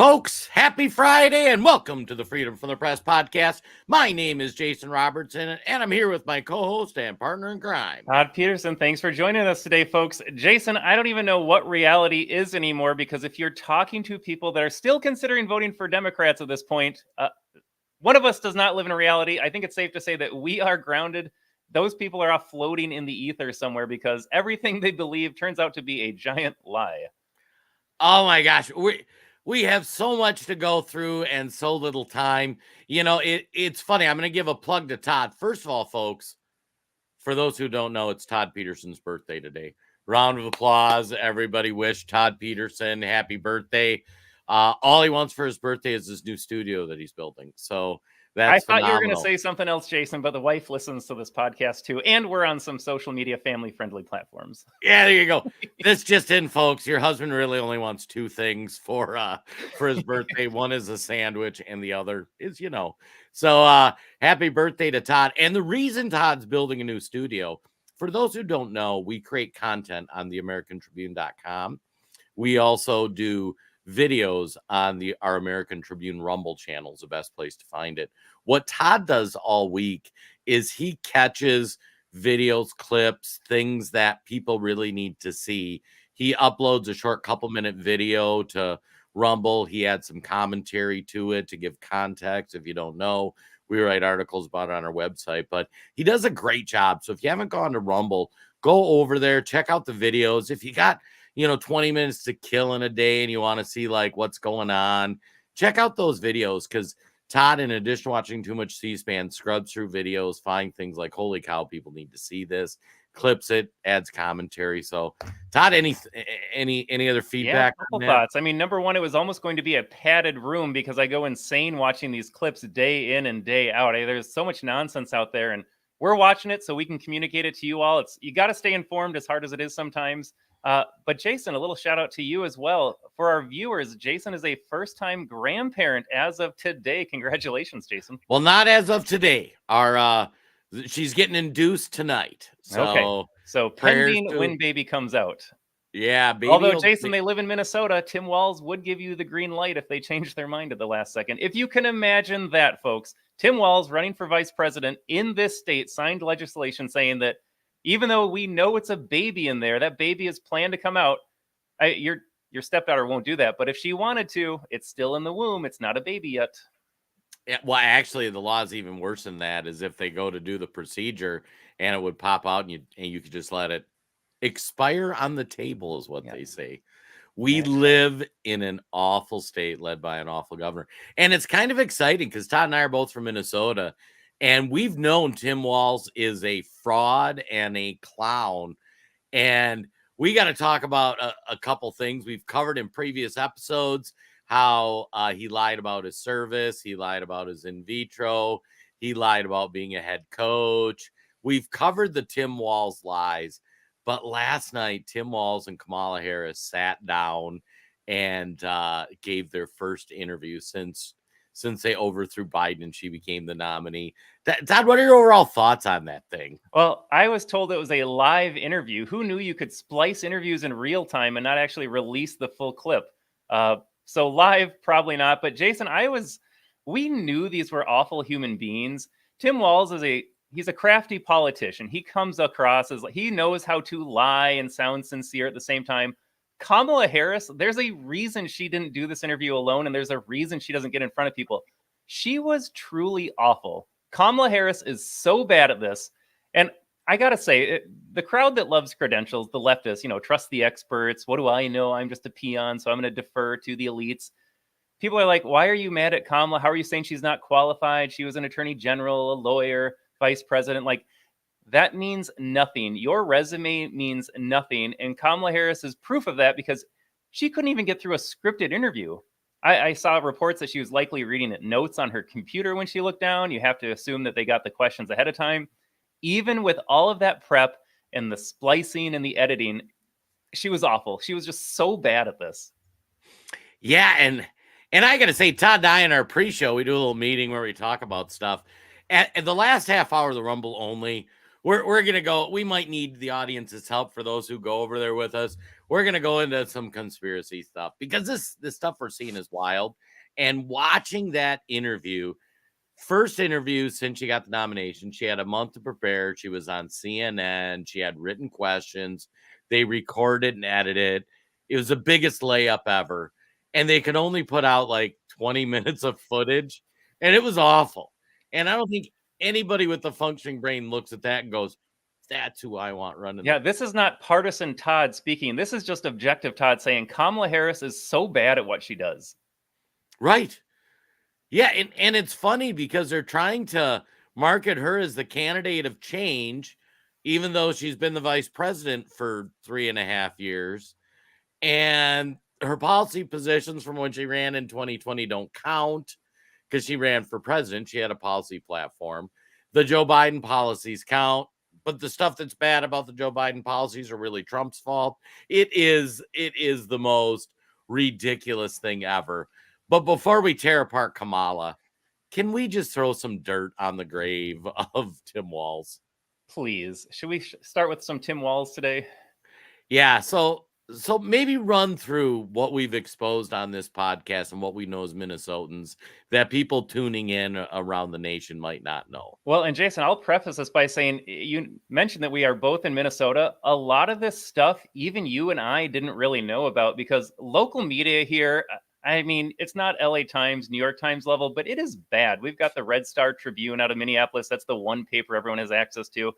Folks, happy Friday and welcome to the Freedom from the Press podcast. My name is Jason Robertson and I'm here with my co-host and partner in crime, Todd Peterson. Thanks for joining us today, folks. Jason, I don't even know what reality is anymore, because if you're talking to people that are still considering voting for Democrats at this point, one of us does not live in a reality. I think it's safe to say that we are grounded. Those people are off floating in the ether somewhere because everything they believe turns out to be a giant lie. Oh my gosh, we have so much to go through and so little time. You know, it's funny. I'm going to give a plug to Todd. First of all, folks, for those who don't know, it's Todd Peterson's birthday today. Round of applause. Everybody wish Todd Peterson happy birthday. All he wants for his birthday is his new studio that he's building. So that's I thought phenomenal. you were going to say something else, Jason, but the wife listens to this podcast too, and we're on some social media family-friendly platforms. Yeah, there you go. This just in, folks. Your husband really only wants two things for his birthday. One is a sandwich, and the other is, you know. So happy birthday to Todd. And the reason Todd's building a new studio, for those who don't know, we create content on theamericantribune.com. We also do videos on our American Tribune Rumble channel is the best place to find it. What Todd does all week is he catches videos, clips, things that people really need to see. He uploads a short couple-minute video to Rumble. He adds some commentary to it to give context. If you don't know, we write articles about it on our website, but he does a great job. So if you haven't gone to Rumble, go over there, check out the videos. If you got 20 minutes to kill in a day and you want to see like what's going on, check out those videos, because Todd, in addition to watching too much C-SPAN, scrubs through videos, find things like, holy cow, people need to see this, clips it, adds commentary. So Todd, any other feedback? Yeah, a couple thoughts. I mean, number one, it was almost going to be a padded room because I go insane watching these clips day in and day out. There's so much nonsense out there, and we're watching it so we can communicate it to you all. You got to stay informed, as hard as it is sometimes. But Jason, a little shout out to you as well. For our viewers, Jason is a first-time grandparent as of today. Congratulations, Jason. Well, not as of today. She's getting induced tonight. So, okay. So pending when baby comes out. Yeah, baby. Although, Jason, they live in Minnesota, Tim Walz would give you the green light if they change their mind at the last second. If you can imagine that, folks. Tim Walz, running for vice president in this state, signed legislation saying that even though we know it's a baby in there, that baby is planned to come out. Your stepdaughter won't do that, but if she wanted to, it's still in the womb. It's not a baby yet. Yeah, well, actually, the law is even worse than that. Is if they go to do the procedure and it would pop out, and you could just let it expire on the table, is what they say. We live in an awful state led by an awful governor, and it's kind of exciting because Todd and I are both from Minnesota. And we've known Tim Walz is a fraud and a clown. And we got to talk about a couple things we've covered in previous episodes, how he lied about his service. He lied about his in vitro. He lied about being a head coach. We've covered the Tim Walz lies. But last night, Tim Walz and Kamala Harris sat down and gave their first interview since they overthrew Biden and she became the nominee. Todd, what are your overall thoughts on that thing? Well, I was told it was a live interview. Who knew you could splice interviews in real time and not actually release the full clip? So live, probably not. But Jason, we knew these were awful human beings. Tim Walz he's a crafty politician. He comes across as he knows how to lie and sound sincere at the same time. Kamala Harris, there's a reason she didn't do this interview alone, and there's a reason she doesn't get in front of people. She was truly awful. Kamala Harris is so bad at this. And I got to say, the crowd that loves credentials, the leftists, trust the experts. What do I know? I'm just a peon, so I'm going to defer to the elites. People are like, why are you mad at Kamala? How are you saying she's not qualified? She was an attorney general, a lawyer, vice president. Like, that means nothing. Your resume means nothing. And Kamala Harris is proof of that because she couldn't even get through a scripted interview. I saw reports that she was likely reading notes on her computer when she looked down. You have to assume that they got the questions ahead of time. Even with all of that prep and the splicing and the editing, she was awful. She was just so bad at this. Yeah, and I got to say, Todd and I in our pre-show, we do a little meeting where we talk about stuff. At the last half hour of the Rumble only, we're gonna go. We might need the audience's help for those who go over there with us. We're gonna go into some conspiracy stuff because this stuff we're seeing is wild. And watching that interview, first interview since she got the nomination, she had a month to prepare. She was on CNN. She had written questions. They recorded and edited. It was the biggest layup ever, and they could only put out like 20 minutes of footage, and it was awful. And I don't think anybody with a functioning brain looks at that and goes, "That's who I want running." Yeah, this is not partisan Todd speaking. This is just objective Todd saying Kamala Harris is so bad at what she does. Right. Yeah, and it's funny because they're trying to market her as the candidate of change, even though she's been the vice president for 3.5 years. And her policy positions from when she ran in 2020 don't count because she ran for president. She had a policy platform. The Joe Biden policies count, but the stuff that's bad about the Joe Biden policies are really Trump's fault. It is the most ridiculous thing ever. But before we tear apart Kamala, can we just throw some dirt on the grave of Tim Walz? Please. Should we start with some Tim Walz today? Yeah, so maybe run through what we've exposed on this podcast and what we know as Minnesotans that people tuning in around the nation might not know. Well, and Jason, I'll preface this by saying you mentioned that we are both in Minnesota. A lot of this stuff, even you and I didn't really know about because local media here, I mean, it's not LA Times, New York Times level, but it is bad. We've got the Red Star Tribune out of Minneapolis. That's the one paper everyone has access to.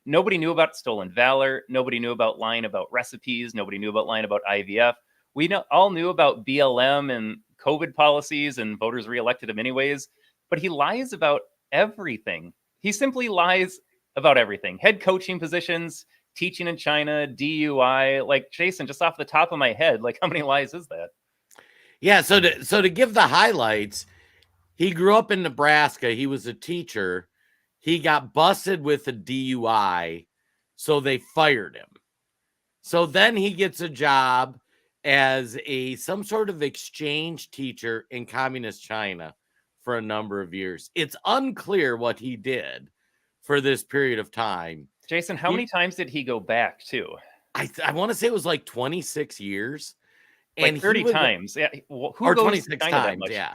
Nobody knew about stolen valor. Nobody knew about lying about recipes. Nobody knew about lying about IVF. We all knew about BLM and COVID policies, and voters reelected him anyways. But he lies about everything. He simply lies about everything. Head coaching positions, teaching in China, DUI. Like, Jason, just off the top of my head, like, how many lies is that? Yeah, so to give the highlights, he grew up in Nebraska. He was a teacher. He got busted with a DUI, so they fired him. So then he gets a job as some sort of exchange teacher in communist China for a number of years. It's unclear what he did for this period of time. Jason, how many times did he go back to? I want to say it was like 26 years. Like and 30 times. Yeah. Who or 26 times, yeah.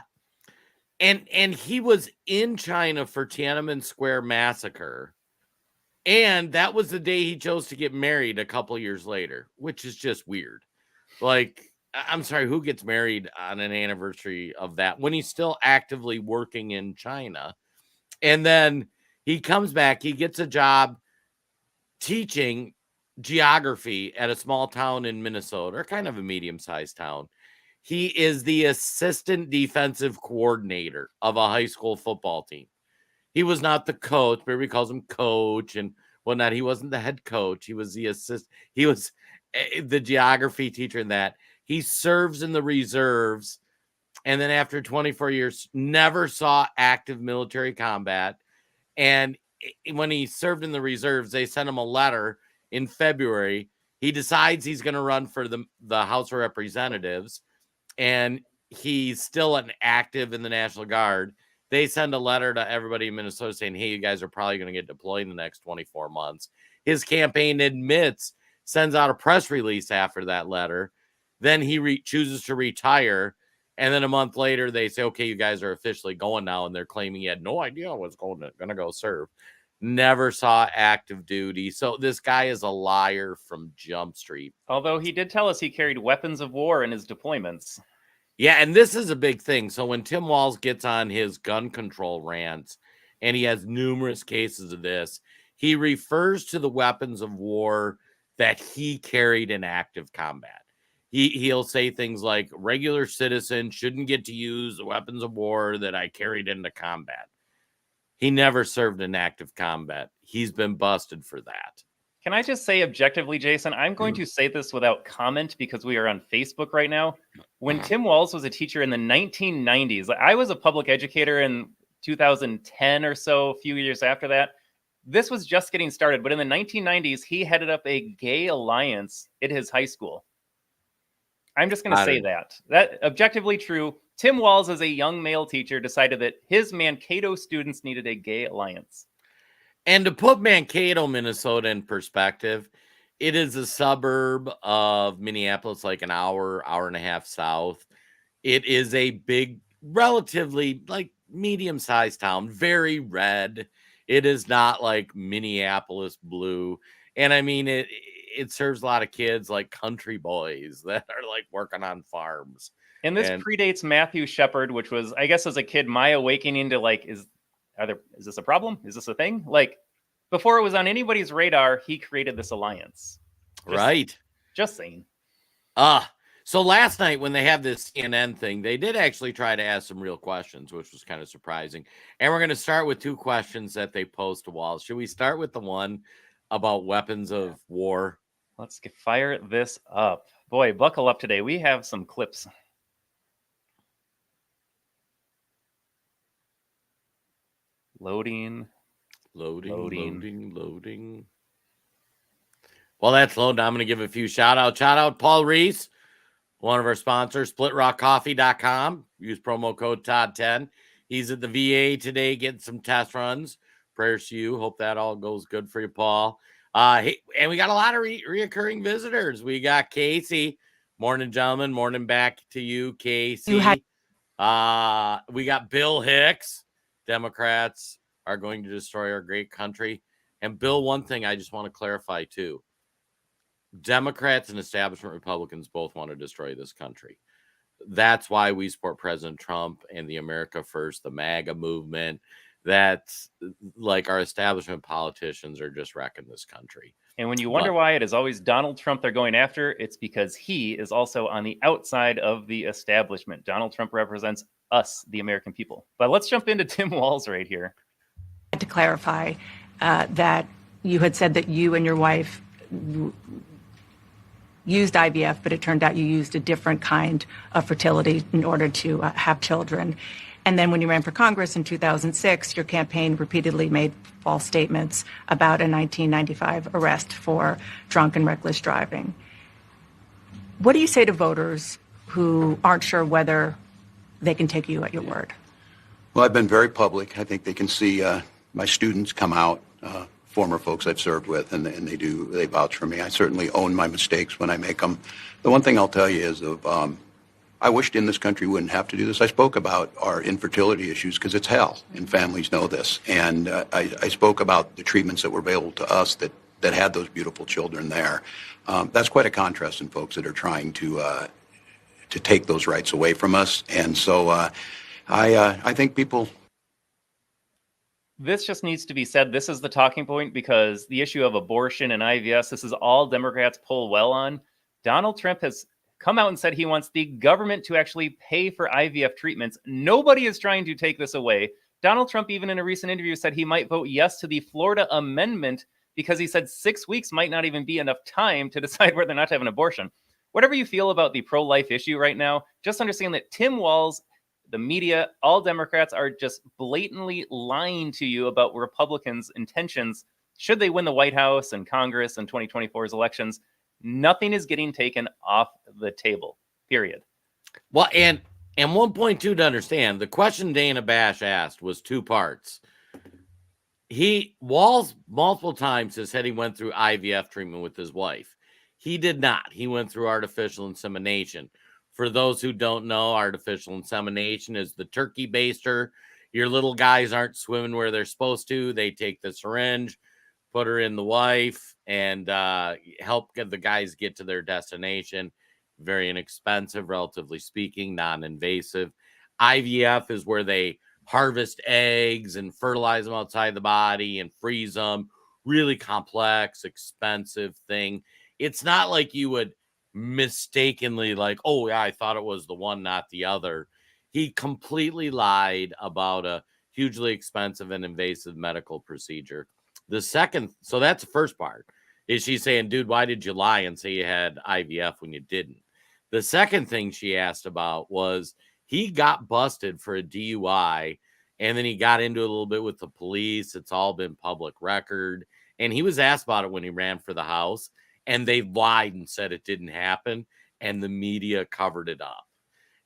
And he was in China for Tiananmen Square massacre. And that was the day he chose to get married a couple years later, which is just weird. Like, I'm sorry, who gets married on an anniversary of that when he's still actively working in China? And then he comes back, he gets a job teaching geography at a small town in Minnesota, or kind of a medium-sized town. He is the assistant defensive coordinator of a high school football team. He was not the coach, but everybody calls him coach and whatnot. He wasn't the head coach. He was the assist. He was the geography teacher in that. He serves in the reserves. And then after 24 years, never saw active military combat. And when he served in the reserves, they sent him a letter in February. He decides he's going to run for the House of Representatives. And he's still an active in the National Guard. They send a letter to everybody in Minnesota saying, hey, you guys are probably going to get deployed in the next 24 months. His campaign sends out a press release after that letter. Then he chooses to retire. And then a month later, they say, okay, you guys are officially going now. And they're claiming he had no idea I was going to go serve. Never saw active duty. So this guy is a liar from Jump Street. Although he did tell us he carried weapons of war in his deployments. Yeah, and this is a big thing. So when Tim Walz gets on his gun control rants, and he has numerous cases of this, he refers to the weapons of war that he carried in active combat. He'll say things like, regular citizens shouldn't get to use the weapons of war that I carried into combat. He never served in active combat. He's been busted for that. Can I just say objectively, Jason, I'm going to say this without comment because we are on Facebook right now. When Tim Walz was a teacher in the 1990s, I was a public educator in 2010 or so, a few years after that. This was just getting started. But in the 1990s, he headed up a gay alliance at his high school. I'm just going to say that objectively true. Tim Walz, as a young male teacher, decided that his Mankato students needed a gay alliance. And to put Mankato, Minnesota in perspective, it is a suburb of Minneapolis, like an hour and a half south. It is a big, relatively like medium-sized town, very red. It is not like Minneapolis blue. And I mean it serves a lot of kids like country boys that are like working on farms. And this predates Matthew Shepard, which was, I guess, as a kid, my awakening to like, is this a problem? Is this a thing? Like, before it was on anybody's radar, he created this alliance. Right. Just saying. So last night when they have this CNN thing, they did actually try to ask some real questions, which was kind of surprising. And we're going to start with 2 questions that they posed to Walls. Should we start with the one about weapons of war? Let's fire this up. Boy, buckle up today. We have some clips. Loading. Well, that's loading. I'm going to give a few shout out Paul Reese, one of our sponsors, splitrockcoffee.com. Use promo code Todd10. He's at the VA today getting some test runs. Prayers to you. Hope that all goes good for you, Paul. Hey, and we got a lot of reoccurring visitors. We got Casey. Morning, gentlemen. Morning back to you, Casey. We got Bill Hicks. Democrats are going to destroy our great country. And Bill, one thing I just want to clarify too. Democrats and establishment Republicans both want to destroy this country. That's why we support President Trump and the America First, the MAGA movement. That's like our establishment politicians are just wrecking this country. And when you wonder why it is always Donald Trump they're going after, it's because he is also on the outside of the establishment. Donald Trump represents us, the American people. But let's jump into Tim Walz right here. To clarify that you had said that you and your wife used IVF, but it turned out you used a different kind of fertility in order to have children. And then when you ran for Congress in 2006, your campaign repeatedly made false statements about a 1995 arrest for drunk and reckless driving. What do you say to voters who aren't sure whether they can take you at your word? Well, I've been very public. I think they can see my students come out, former folks I've served with, and they vouch for me. I certainly own my mistakes when I make them. The one thing I'll tell you is I wished in this country wouldn't have to do this. I spoke about our infertility issues because it's hell, and families know this. And I spoke about the treatments that were available to us that had those beautiful children there. That's quite a contrast in folks that are trying to take those rights away from us. And so I think people... This just needs to be said. This is the talking point because the issue of abortion and IVS, this is all Democrats pull well on. Donald Trump has come out and said he wants the government to actually pay for IVF treatments. Nobody is trying to take this away. Donald Trump, even in a recent interview, said he might vote yes to the Florida amendment because he said 6 weeks might not even be enough time to decide whether or not to have an abortion. Whatever you feel about the pro-life issue right now, just understand that Tim Walz, the media, all Democrats are just blatantly lying to you about Republicans' intentions should they win the White House and Congress in 2024's elections. Nothing is getting taken off the table, period. Well, and one point too to understand, the question Dana Bash asked was 2 parts. Walz multiple times has said he went through IVF treatment with his wife. He did not. He went through artificial insemination. For those who don't know, artificial insemination is the turkey baster. Your little guys aren't swimming where they're supposed to. They take the syringe, put her in the wife, and help get the guys get to their destination. Very inexpensive, relatively speaking, non-invasive. IVF is where they harvest eggs and fertilize them outside the body and freeze them. Really complex, expensive thing. It's not like you would mistakenly like, oh yeah, I thought it was the one, not the other. He completely lied about a hugely expensive and invasive medical procedure. The second, so that's the first part, is she saying, dude, why did you lie and say you had IVF when you didn't? The second thing she asked about was he got busted for a DUI, and then he got into a little bit with the police. It's all been public record. And he was asked about it when he ran for the House, and they lied and said it didn't happen, and the media covered it up.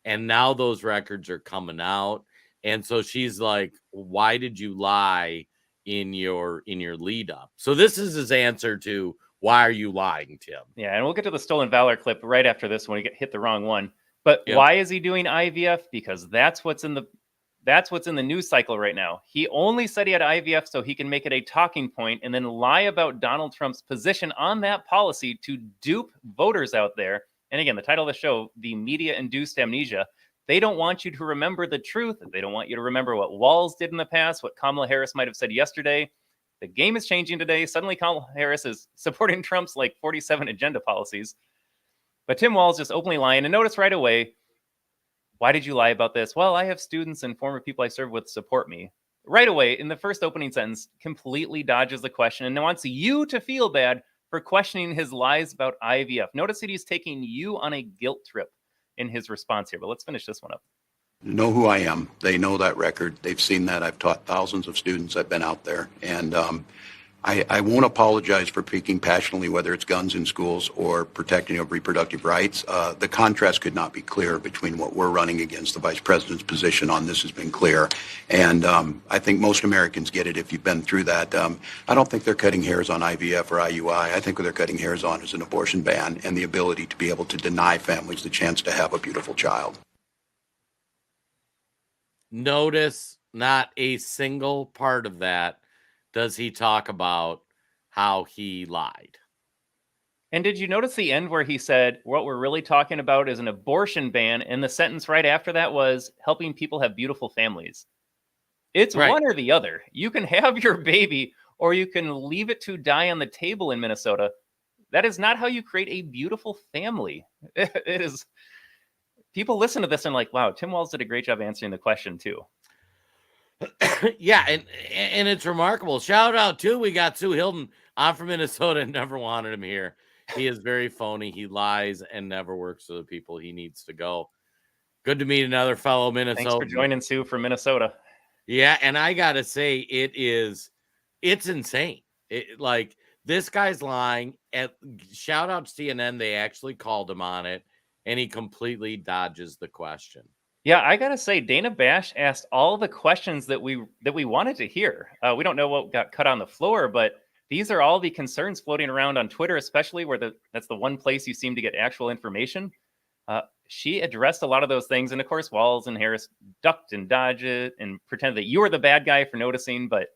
And now those records are coming out. And so she's like, why did you lie in your lead up. So this is his answer to why are you lying, Tim? Yeah, and we'll get to the stolen valor clip right after this when we get hit the wrong one. But Yep. why is he doing IVF? Because that's what's in the news cycle right now. He only said he had IVF so he can make it a talking point and then lie about Donald Trump's position on that policy to dupe voters out there. And again, the title of the show, The Media-Induced Amnesia. They don't want you to remember the truth. They don't want you to remember what Walz did in the past, what Kamala Harris might have said yesterday. The game is changing today. Suddenly Kamala Harris is supporting Trump's 47 agenda policies. But Tim Walz just openly lying. And notice right away, why did you lie about this? Well, I have students and former people I serve with support me. Right away, in the first opening sentence, completely dodges the question and wants you to feel bad for questioning his lies about IVF. Notice that he's taking you on a guilt trip in his response here. But let's finish this one up. Know who I am. They know that record. They've seen that. I've taught thousands of students. I've been out there. And I won't apologize for speaking passionately, whether it's guns in schools or protecting of reproductive rights. The contrast could not be clearer between what we're running against. The vice president's position on this has been clear. And I think most Americans get it if you've been through that. I don't think they're cutting hairs on IVF or IUI. I think what they're cutting hairs on is an abortion ban and the ability to be able to deny families the chance to have a beautiful child. Notice not a single part of that does he talk about how he lied. And did you notice the end where he said, what we're really talking about is an abortion ban? And the sentence right after that was helping people have beautiful families. It's Right. one or the other. You can have your baby or you can leave it to die on the table in Minnesota. That is not how you create a beautiful family. It is. People listen to this and wow, Tim Walz did a great job answering the question too. Yeah, and it's remarkable. Shout out too, we got Sue Hilden. I'm from Minnesota and never wanted him here. He is very phony. He lies and never works for the people he needs to go. Good to meet another fellow Minnesotan. Thanks for joining, Sue from Minnesota. Yeah, and I gotta say, it's insane. This guy's lying. Shout out to CNN, they actually called him on it, and he completely dodges the question. Yeah, I gotta say, Dana Bash asked all the questions that we wanted to hear. We don't know what got cut on the floor, but these are all the concerns floating around on Twitter, especially where that's the one place you seem to get actual information. She addressed a lot of those things, and of course, Walz and Harris ducked and dodged it and pretended that you were the bad guy for noticing. But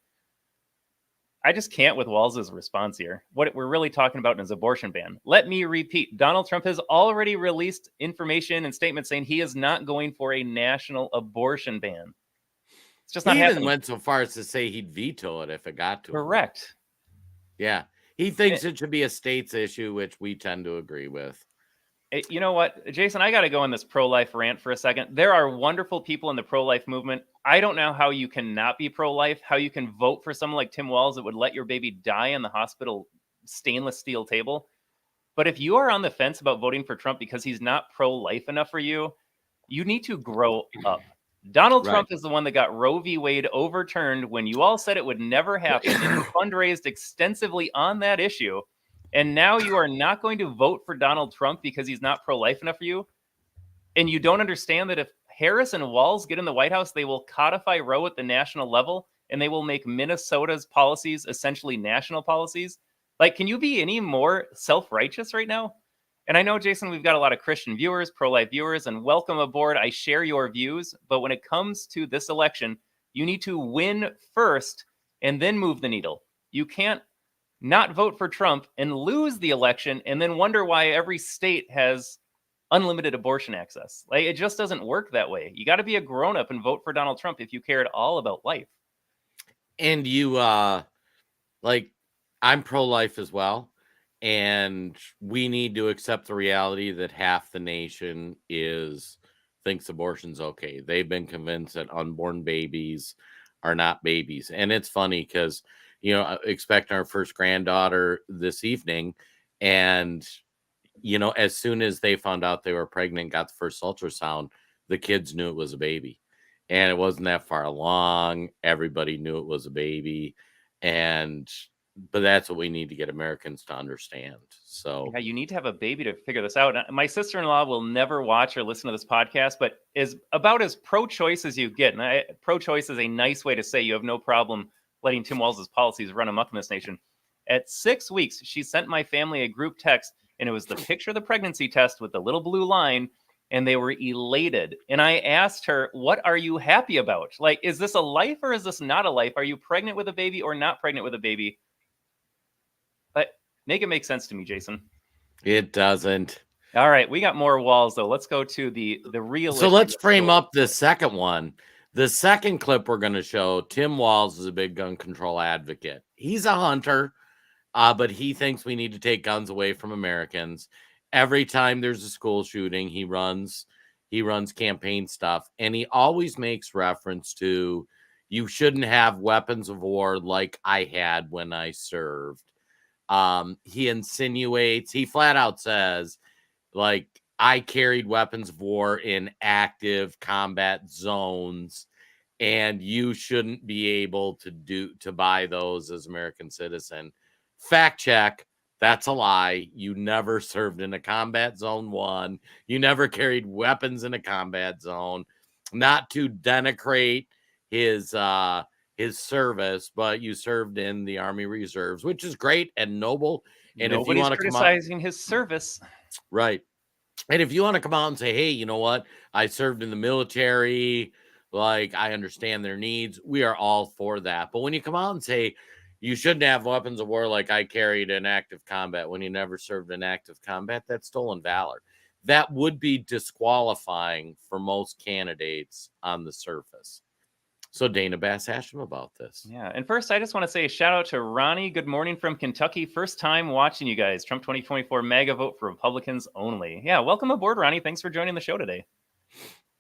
I just can't with Walz's response here. What we're really talking about is abortion ban. Let me repeat, Donald Trump has already released information and statements saying he is not going for a national abortion ban. It's just not He happening. even went so far as to say he'd veto it if it got to him. Correct. Yeah. He thinks it should be a state's issue, which we tend to agree with. You know what, Jason, I got to go on this pro-life rant for a second. There are wonderful people in the pro-life movement. I don't know how you can not be pro-life, how you can vote for someone like Tim Walz that would let your baby die on the hospital stainless steel table. But if you are on the fence about voting for Trump because he's not pro-life enough for you, you need to grow up. Donald Trump is the one that got Roe v. Wade overturned when you all said it would never happen and fundraised extensively on that issue. And now you are not going to vote for Donald Trump because he's not pro-life enough for you. And you don't understand that if Harris and Walz get in the White House, they will codify Roe at the national level and they will make Minnesota's policies essentially national policies. Can you be any more self-righteous right now? And I know, Jason, we've got a lot of Christian viewers, pro-life viewers, and welcome aboard. I share your views. But when it comes to this election, you need to win first and then move the needle. You can't not vote for Trump and lose the election and then wonder why every state has unlimited abortion access. It just doesn't work that way. You got to be a grown-up and vote for Donald Trump if you care at all about life. And you, I'm pro-life as well. And we need to accept the reality that half the nation thinks abortion's okay. They've been convinced that unborn babies are not babies. And it's funny because, expecting our first granddaughter this evening. And, as soon as they found out they were pregnant, got the first ultrasound, the kids knew it was a baby. And it wasn't that far along. Everybody knew it was a baby. But that's what we need to get Americans to understand. So yeah, you need to have a baby to figure this out. My sister-in-law will never watch or listen to this podcast, but is about as pro-choice as you get. And pro-choice is a nice way to say you have no problem letting Tim Walz's policies run amok in this nation. At 6 weeks, she sent my family a group text, and it was the picture of the pregnancy test with the little blue line, and they were elated. And I asked her, what are you happy about? Like, is this a life or is this not a life? Are you pregnant with a baby or not pregnant with a baby? But make it make sense to me, Jason. It doesn't. All right, we got more walls, though. Let's go to the real. So let's frame up the second one. The second clip we're going to show, Tim Walz is a big gun control advocate. He's a hunter, but he thinks we need to take guns away from Americans. Every time there's a school shooting, he runs campaign stuff, and he always makes reference to, you shouldn't have weapons of war like I had when I served. He insinuates, he flat out says, like, I carried weapons of war in active combat zones, and you shouldn't be able to buy those as American citizen. Fact check. That's a lie. You never served in a combat zone 1. You never carried weapons in a combat zone. Not to denigrate his service, but you served in the Army Reserves, which is great and noble. And nobody's if you want to criticizing his service, right? And if you want to come out and say, hey, you know what? I served in the military. Like, I understand their needs. We are all for that. But when you come out and say, you shouldn't have weapons of war like I carried in active combat when you never served in active combat, that's stolen valor. That would be disqualifying for most candidates on the surface. So Dana Bass asked him about this. Yeah. And first, I just want to say a shout out to Ronnie. Good morning from Kentucky. First time watching you guys. Trump 2024 MAGA vote for Republicans only. Yeah. Welcome aboard, Ronnie. Thanks for joining the show today.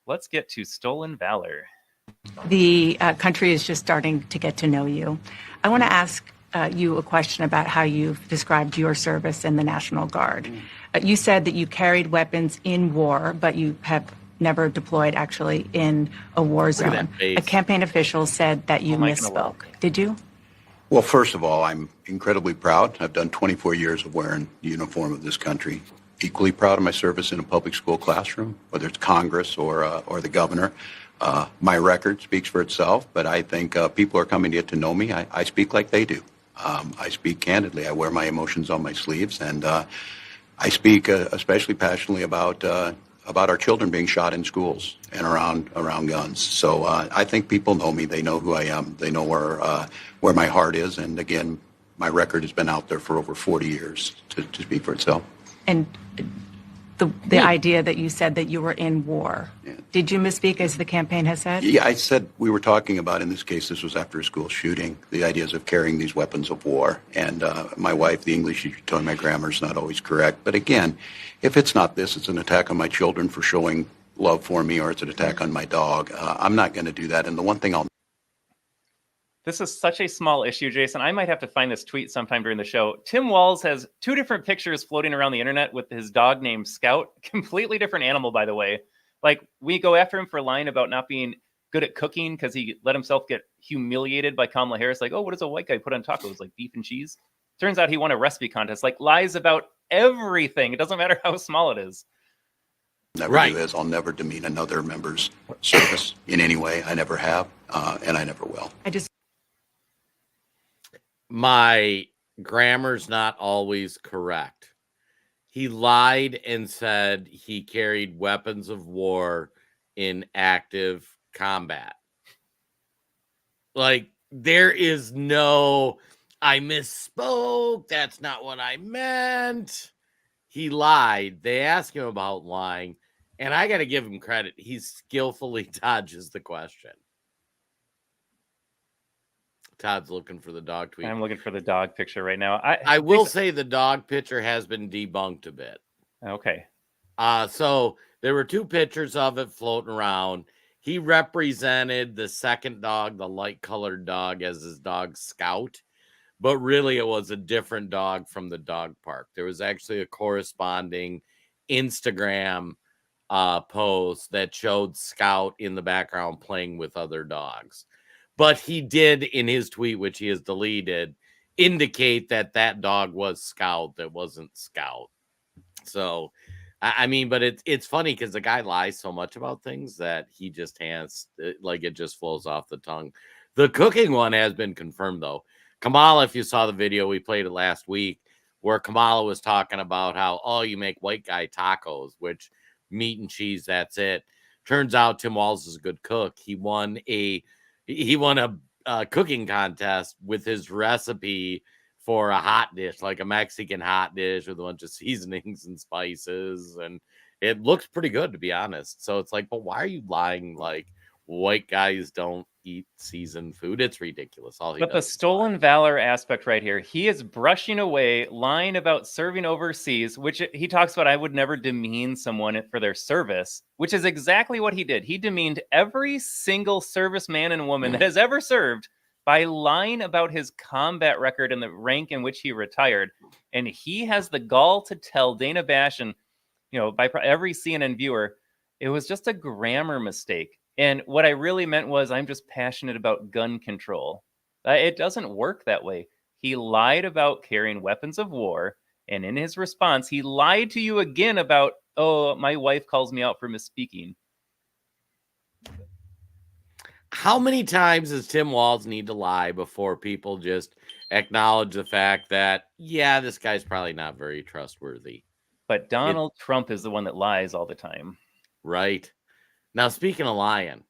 Let's get to stolen valor. The country is just starting to get to know you. I want to ask you a question about how you've described your service in the National Guard. You said that you carried weapons in war, but you have never deployed actually in a war zone. A campaign official said that you misspoke. Did you? Well, first of all, I'm incredibly proud. I've done 24 years of wearing the uniform of this country. Equally proud of my service in a public school classroom, whether it's Congress or the governor. My record speaks for itself, but I think people are coming to get to know me. I speak like they do. I speak candidly. I wear my emotions on my sleeves, and I speak especially passionately about our children being shot in schools and around guns. So I think people know me. They know who I am. They know where my heart is. And again, my record has been out there for over 40 years to speak for itself. And the idea that you said that you were in war. Yeah. Did you misspeak as the campaign has said? Yeah, I said we were talking about, in this case, this was after a school shooting, the ideas of carrying these weapons of war. And my wife, the English teacher, told me my grammar is not always correct. But again, if it's not this, it's an attack on my children for showing love for me, or it's an attack on my dog. I'm not going to do that. And the one thing This is such a small issue, Jason. I might have to find this tweet sometime during the show. Tim Walz has 2 different pictures floating around the internet with his dog named Scout. Completely different animal, by the way. Like, we go after him for lying about not being good at cooking because he let himself get humiliated by Kamala Harris. Like, oh, what does a white guy put on tacos? Like beef and cheese? Turns out he won a recipe contest. Like, lies about everything. It doesn't matter how small it is. Never do is I'll never demean another member's service in any way. I never have, and I never will. My grammar's not always correct. He lied and said he carried weapons of war in active combat. Like, there is no, I misspoke. That's not what I meant. He lied. They asked him about lying, and I got to give him credit. He skillfully dodges the question. Todd's looking for the dog tweet. I'm looking for the dog picture right now. I will say the dog picture has been debunked a bit. Okay. So there were 2 pictures of it floating around. He represented the second dog, the light-colored dog, as his dog Scout. But really, it was a different dog from the dog park. There was actually a corresponding Instagram post that showed Scout in the background playing with other dogs. But he did, in his tweet, which he has deleted, indicate that that dog was Scout, that wasn't Scout. So, I mean, but it's funny because the guy lies so much about things that he just has, like, it just flows off the tongue. The cooking one has been confirmed, though. Kamala, if you saw the video, we played it last week, where Kamala was talking about how, oh, you make white guy tacos, which meat and cheese, that's it. Turns out Tim Walz is a good cook. He won a cooking contest with his recipe for a hot dish, like a Mexican hot dish with a bunch of seasonings and spices, and it looks pretty good, to be honest. So it's like, but why are you lying? Like, white guys don't eat seasoned food. It's ridiculous. But the stolen valor aspect right here, he is brushing away, lying about serving overseas, which he talks about. I would never demean someone for their service, which is exactly what he did. He demeaned every single serviceman and woman that has ever served by lying about his combat record and the rank in which he retired. And he has the gall to tell Dana Bash and, by every CNN viewer, it was just a grammar mistake. And what I really meant was, I'm just passionate about gun control. It doesn't work that way. He lied about carrying weapons of war. And in his response, he lied to you again about, oh, my wife calls me out for misspeaking. How many times does Tim Walz need to lie before people just acknowledge the fact that, yeah, this guy's probably not very trustworthy? But Donald Trump is the one that lies all the time. Right. Now, speaking of lying,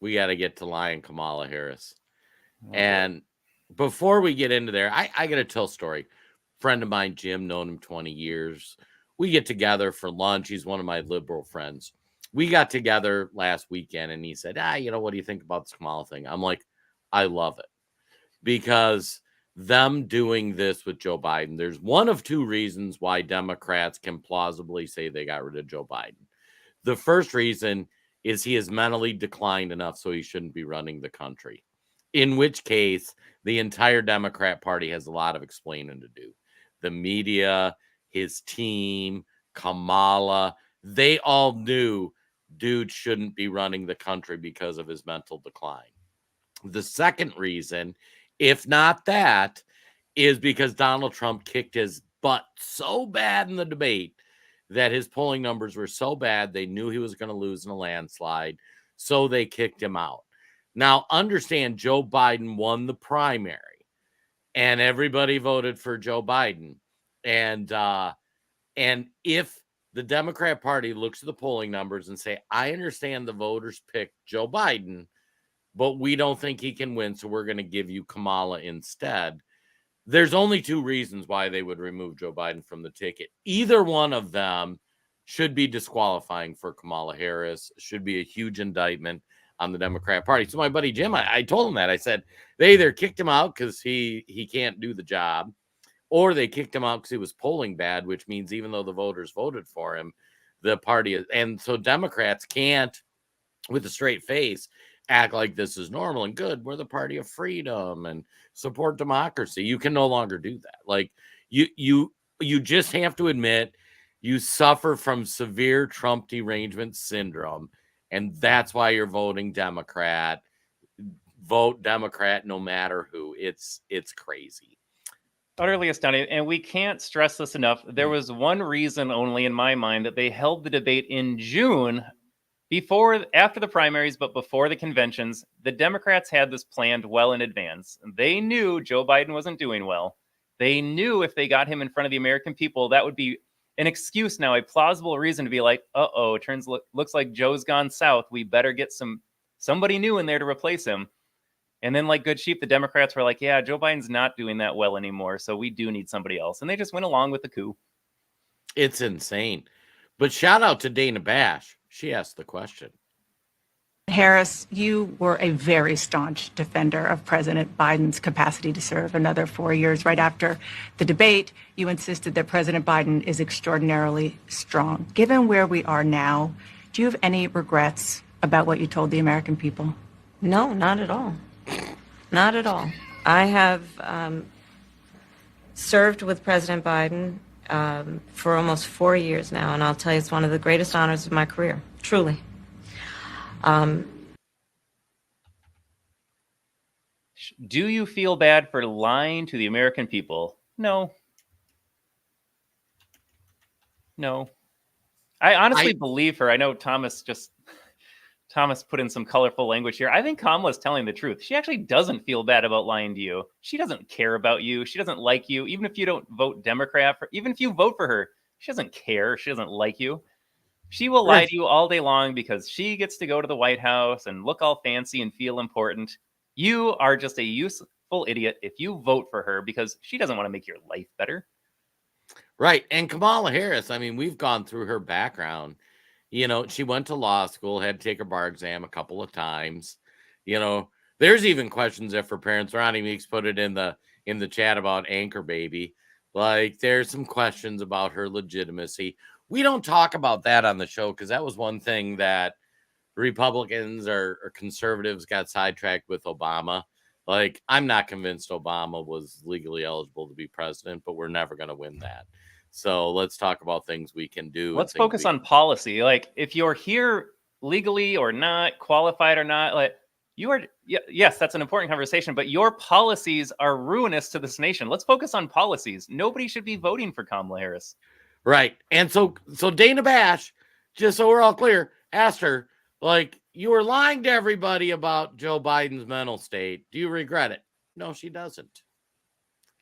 we got to get to lying Kamala Harris. And before we get into there, I got to tell a story. Friend of mine, Jim, known him 20 years. We get together for lunch. He's one of my liberal friends. We got together last weekend and he said, what do you think about this Kamala thing? I'm like, I love it. Because them doing this with Joe Biden, there's one of two reasons why Democrats can plausibly say they got rid of Joe Biden. The first reason is he has mentally declined enough so he shouldn't be running the country. In which case, the entire Democrat Party has a lot of explaining to do. The media, his team, Kamala, they all knew dude shouldn't be running the country because of his mental decline. The second reason, if not that, is because Donald Trump kicked his butt so bad in the debate that his polling numbers were so bad, they knew he was going to lose in a landslide, so they kicked him out. Now, understand, Joe Biden won the primary, and everybody voted for Joe Biden. And if the Democrat Party looks at the polling numbers and say, I understand the voters picked Joe Biden, but we don't think he can win, so we're going to give you Kamala instead. There's only two reasons why they would remove Joe Biden from the ticket. Either one of them should be disqualifying for Kamala Harris, should be a huge indictment on the Democrat Party. So my buddy Jim, I told him that. I said, they either kicked him out because he can't do the job, or they kicked him out because he was polling bad, which means even though the voters voted for him, the party, and so Democrats can't, with a straight face, act like this is normal and good. We're the party of freedom and support democracy. You can no longer do that. Like you just have to admit you suffer from severe Trump derangement syndrome, and that's why you're voting Democrat. Vote Democrat no matter who. It's crazy. Utterly astounding. And we can't stress this enough. There was one reason only in my mind that they held the debate in June, after the primaries, but before the conventions. The Democrats had this planned well in advance. They knew Joe Biden wasn't doing well. They knew if they got him in front of the American people, that would be an excuse now, a plausible reason to be like, looks like Joe's gone south. We better get somebody new in there to replace him. And then, like good sheep, the Democrats were like, yeah, Joe Biden's not doing that well anymore, so we do need somebody else. And they just went along with the coup. It's insane. But shout out to Dana Bash. She asked the question. Harris, you were a very staunch defender of President Biden's capacity to serve another 4 years. Right after the debate, you insisted that President Biden is extraordinarily strong. Given where we are now, do you have any regrets about what you told the American people? No, not at all. Not at all. I have served with President Biden for almost 4 years now, and I'll tell you, it's one of the greatest honors of my career, truly. Do you feel bad for lying to the American people? No. I honestly believe her. I know Thomas just Thomas put in some colorful language here. I think Kamala's telling the truth. She actually doesn't feel bad about lying to you. She doesn't care about you. She doesn't like you. Even if you don't vote Democrat, even if you vote for her, she doesn't care. She doesn't like you. She will lie to you all day long because she gets to go to the White House and look all fancy and feel important. You are just a useful idiot if you vote for her because she doesn't want to make your life better. Right. And Kamala Harris, I mean, we've gone through her background. You know, she went to law school, had to take her bar exam a couple of times. You know, there's even questions if her parents, Ronnie Meeks put it in the chat about Anchor Baby. Like, there's some questions about her legitimacy. We don't talk about that on the show because that was one thing that Republicans or conservatives got sidetracked with Obama. Like, I'm not convinced Obama was legally eligible to be president, but we're never going to win that. So let's talk about things we can do. Let's focus on policy. Like, if you're here legally or not, qualified or not, like, you are, yes, that's an important conversation, but your policies are ruinous to this nation. Let's focus on policies. Nobody should be voting for Kamala Harris. Right. And so Dana Bash, just so we're all clear, asked her, like, you were lying to everybody about Joe Biden's mental state. Do you regret it? No, she doesn't.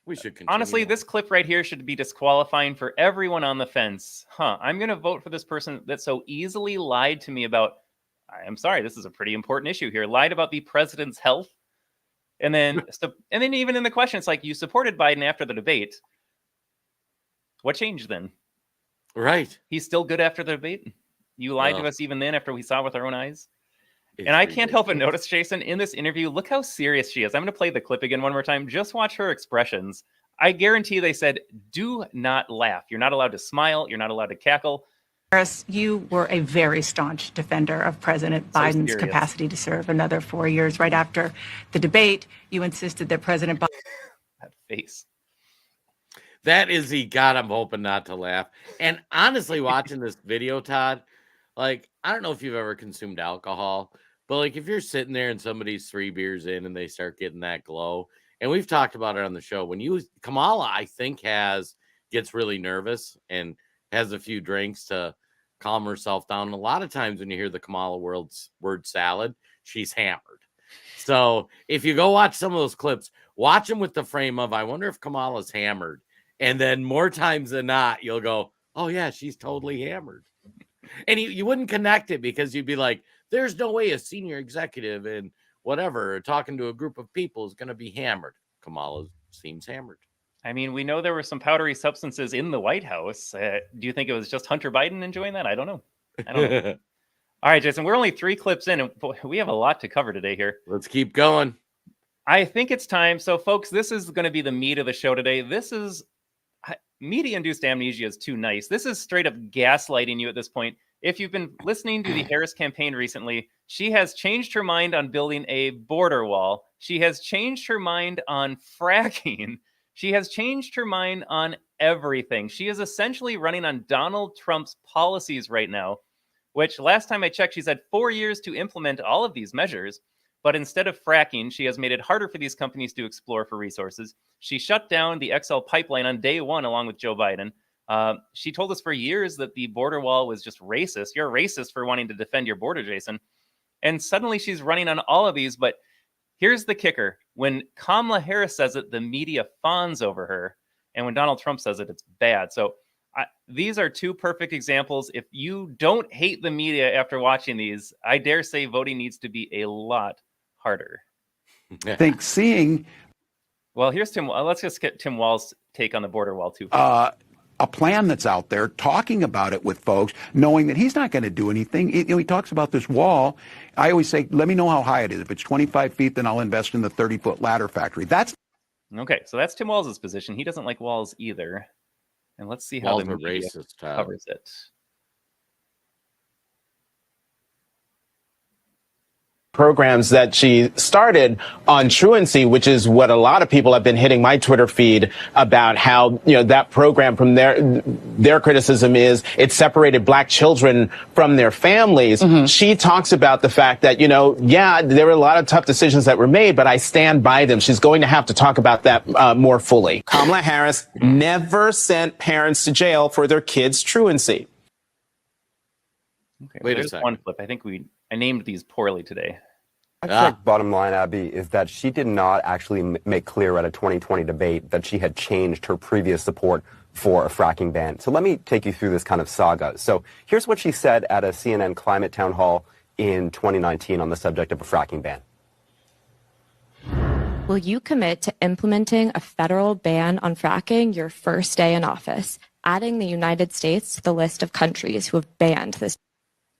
We should continue. Honestly, this clip right here should be disqualifying for everyone on the fence. I'm going to vote for this person that so easily lied to me about, I'm sorry, this is a pretty important issue here, lied about the president's health. And then even in the question, it's like, you supported Biden after the debate. What changed then? Right. He's still good after the debate. You lied to us even then after we saw with our own eyes. It's and I can't help but notice, Jason, in this interview, look how serious she is. I'm going to play the clip again one more time. Just watch her expressions. I guarantee they said, do not laugh. You're not allowed to smile. You're not allowed to cackle. Harris, you were a very staunch defender of President Biden's capacity to serve another 4 years. Right after the debate, you insisted that President Biden... That face. That is the God, I'm hoping not to laugh. And honestly, watching this video, Todd, like, I don't know if you've ever consumed alcohol, but like if you're sitting there and somebody's 3 beers in and they start getting that glow, and we've talked about it on the show, when Kamala, I think, gets really nervous and has a few drinks to calm herself down. And a lot of times when you hear the Kamala word salad, she's hammered. So if you go watch some of those clips, watch them with the frame of, I wonder if Kamala's hammered. And then more times than not, you'll go, oh yeah, she's totally hammered. And you wouldn't connect it because you'd be like, there's no way a senior executive and whatever talking to a group of people is going to be hammered. Kamala seems hammered. I mean, we know there were some powdery substances in the White House. Do you think it was just Hunter Biden enjoying that? I don't know. All right, Jason, we're only 3 clips in, and we have a lot to cover today here. Let's keep going. I think it's time. So, folks, this is going to be the meat of the show today. This is media-induced amnesia is too nice. This is straight up gaslighting you at this point. If you've been listening to the Harris campaign recently, she has changed her mind on building a border wall. She has changed her mind on fracking. She has changed her mind on everything. She is essentially running on Donald Trump's policies right now, which last time I checked, she's had 4 years to implement all of these measures. But instead of fracking, she has made it harder for these companies to explore for resources. She shut down the XL pipeline on day one, along with Joe Biden. She told us for years that the border wall was just racist. You're a racist for wanting to defend your border, Jason. And suddenly she's running on all of these. But here's the kicker. When Kamala Harris says it, the media fawns over her. And when Donald Trump says it, it's bad. So these are 2 perfect examples. If you don't hate the media after watching these, I dare say voting needs to be a lot harder. I think seeing... Well, here's Tim. Let's just get Tim Wall's take on the border wall, too. A plan that's out there, talking about it with folks, knowing that he's not going to do anything. He talks about this wall. I always say, let me know how high it is. If it's 25 feet, then I'll invest in the 30-foot ladder factory. That's... Okay, so that's Tim Walls' position. He doesn't like walls either. And let's see how Walls the media covers it. Programs that she started on truancy, which is what a lot of people have been hitting my Twitter feed about, how, you know, that program, from their criticism is it separated Black children from their families. Mm-hmm. She talks about the fact that, you know, yeah, there were a lot of tough decisions that were made, but I stand by them. She's going to have to talk about that more fully. Kamala Harris never sent parents to jail for their kids' truancy. Okay, Wait a second. One clip. I think we I named these poorly today. I think bottom line, Abby, is that she did not actually make clear at a 2020 debate that she had changed her previous support for a fracking ban. So let me take you through this kind of saga. So here's what she said at a CNN climate town hall in 2019 on the subject of a fracking ban. Will you commit to implementing a federal ban on fracking your first day in office, adding the United States to the list of countries who have banned this?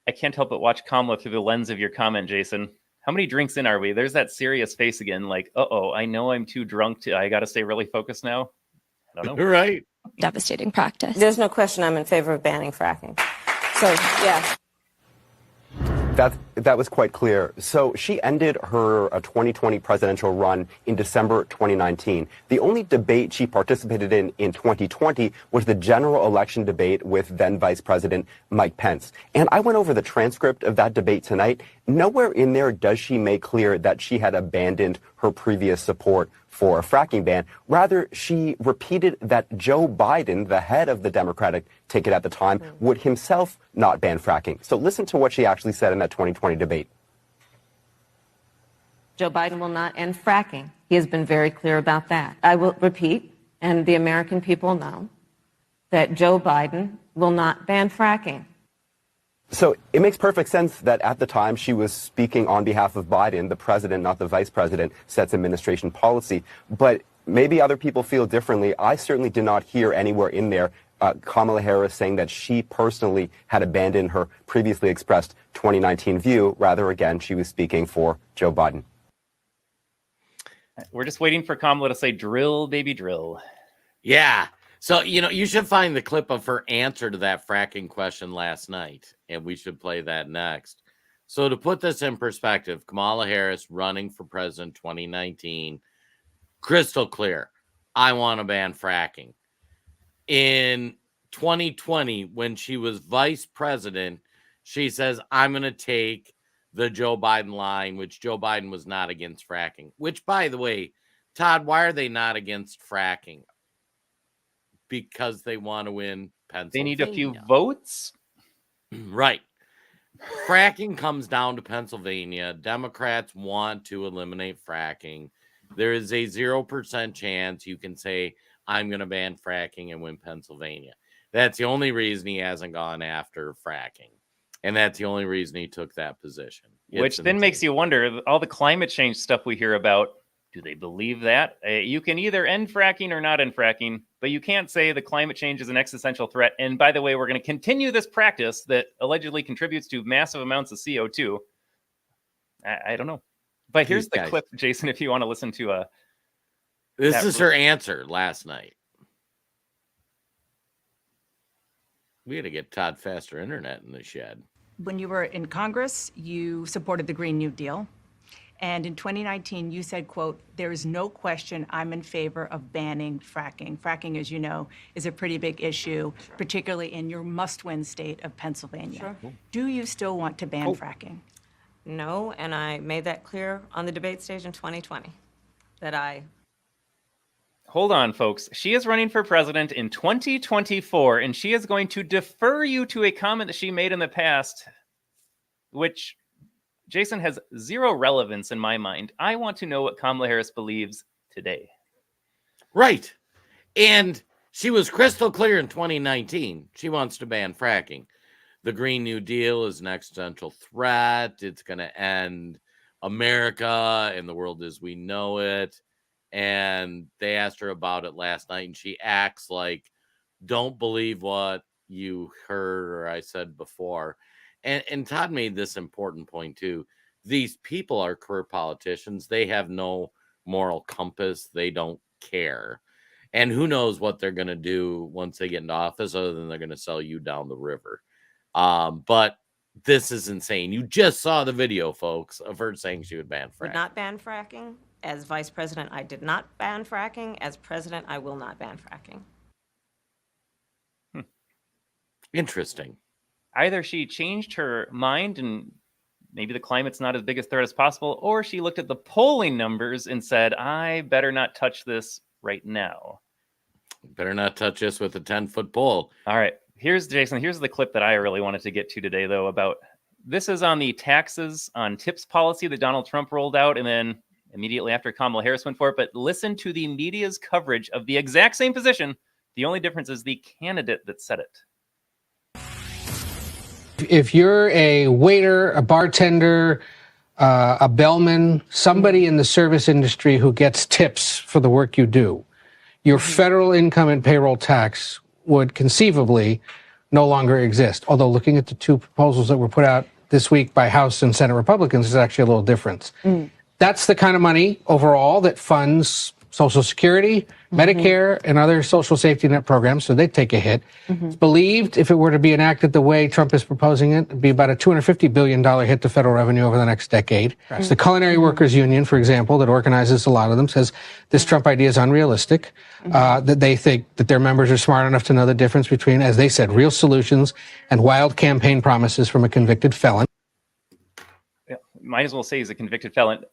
I can't help but watch Kamala through the lens of your comment, Jason. How many drinks in are we? There's that serious face again, like, uh-oh, I know I'm too drunk I got to stay really focused now. I don't know. Right. Devastating practice. There's no question I'm in favor of banning fracking. So, yeah. That was quite clear. So she ended her 2020 presidential run in December 2019. The only debate she participated in 2020 was the general election debate with then Vice President Mike Pence. And I went over the transcript of that debate tonight. Nowhere in there does she make clear that she had abandoned her previous support for a fracking ban. Rather, she repeated that Joe Biden, the head of the Democratic ticket at the time, would himself not ban fracking. So listen to what she actually said in that 2020 debate. Joe Biden will not end fracking. He has been very clear about that. I will repeat, and the American people know, that Joe Biden will not ban fracking. So it makes perfect sense that at the time she was speaking on behalf of Biden, the president, not the vice president, sets administration policy. But maybe other people feel differently. I certainly did not hear anywhere in there Kamala Harris saying that she personally had abandoned her previously expressed 2019 view. Rather, again, she was speaking for Joe Biden. We're just waiting for Kamala to say, drill, baby, drill. Yeah. So, you should find the clip of her answer to that fracking question last night, and we should play that next. So to put this in perspective, Kamala Harris running for president 2019, crystal clear, I want to ban fracking. In 2020, when she was vice president, she says, I'm going to take the Joe Biden line, which Joe Biden was not against fracking, which, by the way, Todd, why are they not against fracking? Because they want to win Pennsylvania. They need a few votes. Right. Fracking comes down to Pennsylvania. Democrats want to eliminate fracking. There is a 0% chance you can say, I'm going to ban fracking and win Pennsylvania. That's the only reason he hasn't gone after fracking. And that's the only reason he took that position. Which then makes you wonder, all the climate change stuff we hear about, do they believe that? You can either end fracking or not end fracking, but you can't say the climate change is an existential threat. And by the way, we're going to continue this practice that allegedly contributes to massive amounts of CO2. I don't know. But here's the clip, Jason, if you want to listen to this is her answer last night. We had to get Todd faster internet in the shed. When you were in Congress, you supported the Green New Deal. And in 2019, you said, quote, there is no question I'm in favor of banning fracking. Fracking, as you know, is a pretty big issue, particularly in your must-win state of Pennsylvania. Sure. Do you still want to ban fracking? No, and I made that clear on the debate stage in 2020, that I... Hold on, folks. She is running for president in 2024, and she is going to defer you to a comment that she made in the past, which... Jason, has zero relevance in my mind. I want to know what Kamala Harris believes today. Right. And she was crystal clear in 2019. She wants to ban fracking. The Green New Deal is an existential threat. It's going to end America and the world as we know it. And they asked her about it last night, and she acts like, don't believe what you heard or I said before. And Todd made this important point, too. These people are career politicians. They have no moral compass. They don't care. And who knows what they're going to do once they get into office, other than they're going to sell you down the river. But this is insane. You just saw the video, folks, of her saying she would ban fracking. Would not ban fracking. As vice president, I did not ban fracking. As president, I will not ban fracking. Interesting. Either she changed her mind and maybe the climate's not as big a threat as possible, or she looked at the polling numbers and said, I better not touch this right now. Better not touch this with a 10-foot pole. All right. Here's Jason. Here's the clip that I really wanted to get to today, though, about This is on the taxes on tips policy that Donald Trump rolled out, and then immediately after Kamala Harris went for it. But listen to the media's coverage of the exact same position. The only difference is the candidate that said it. If you're a waiter, a bartender, a bellman, somebody in the service industry who gets tips for the work you do, your federal income and payroll tax would conceivably no longer exist. Although looking at the two proposals that were put out this week by House and Senate Republicans, there's actually a little difference. That's the kind of money overall that funds Social Security, Medicare, and other social safety net programs, so they'd take a hit. It's believed if it were to be enacted the way Trump is proposing it, it'd be about a $250 billion hit to federal revenue over the next decade. So the Culinary Workers Union, for example, that organizes a lot of them, says this Trump idea is unrealistic, that they think that their members are smart enough to know the difference between, as they said, real solutions and wild campaign promises from a convicted felon. Yeah, might as well say he's a convicted felon.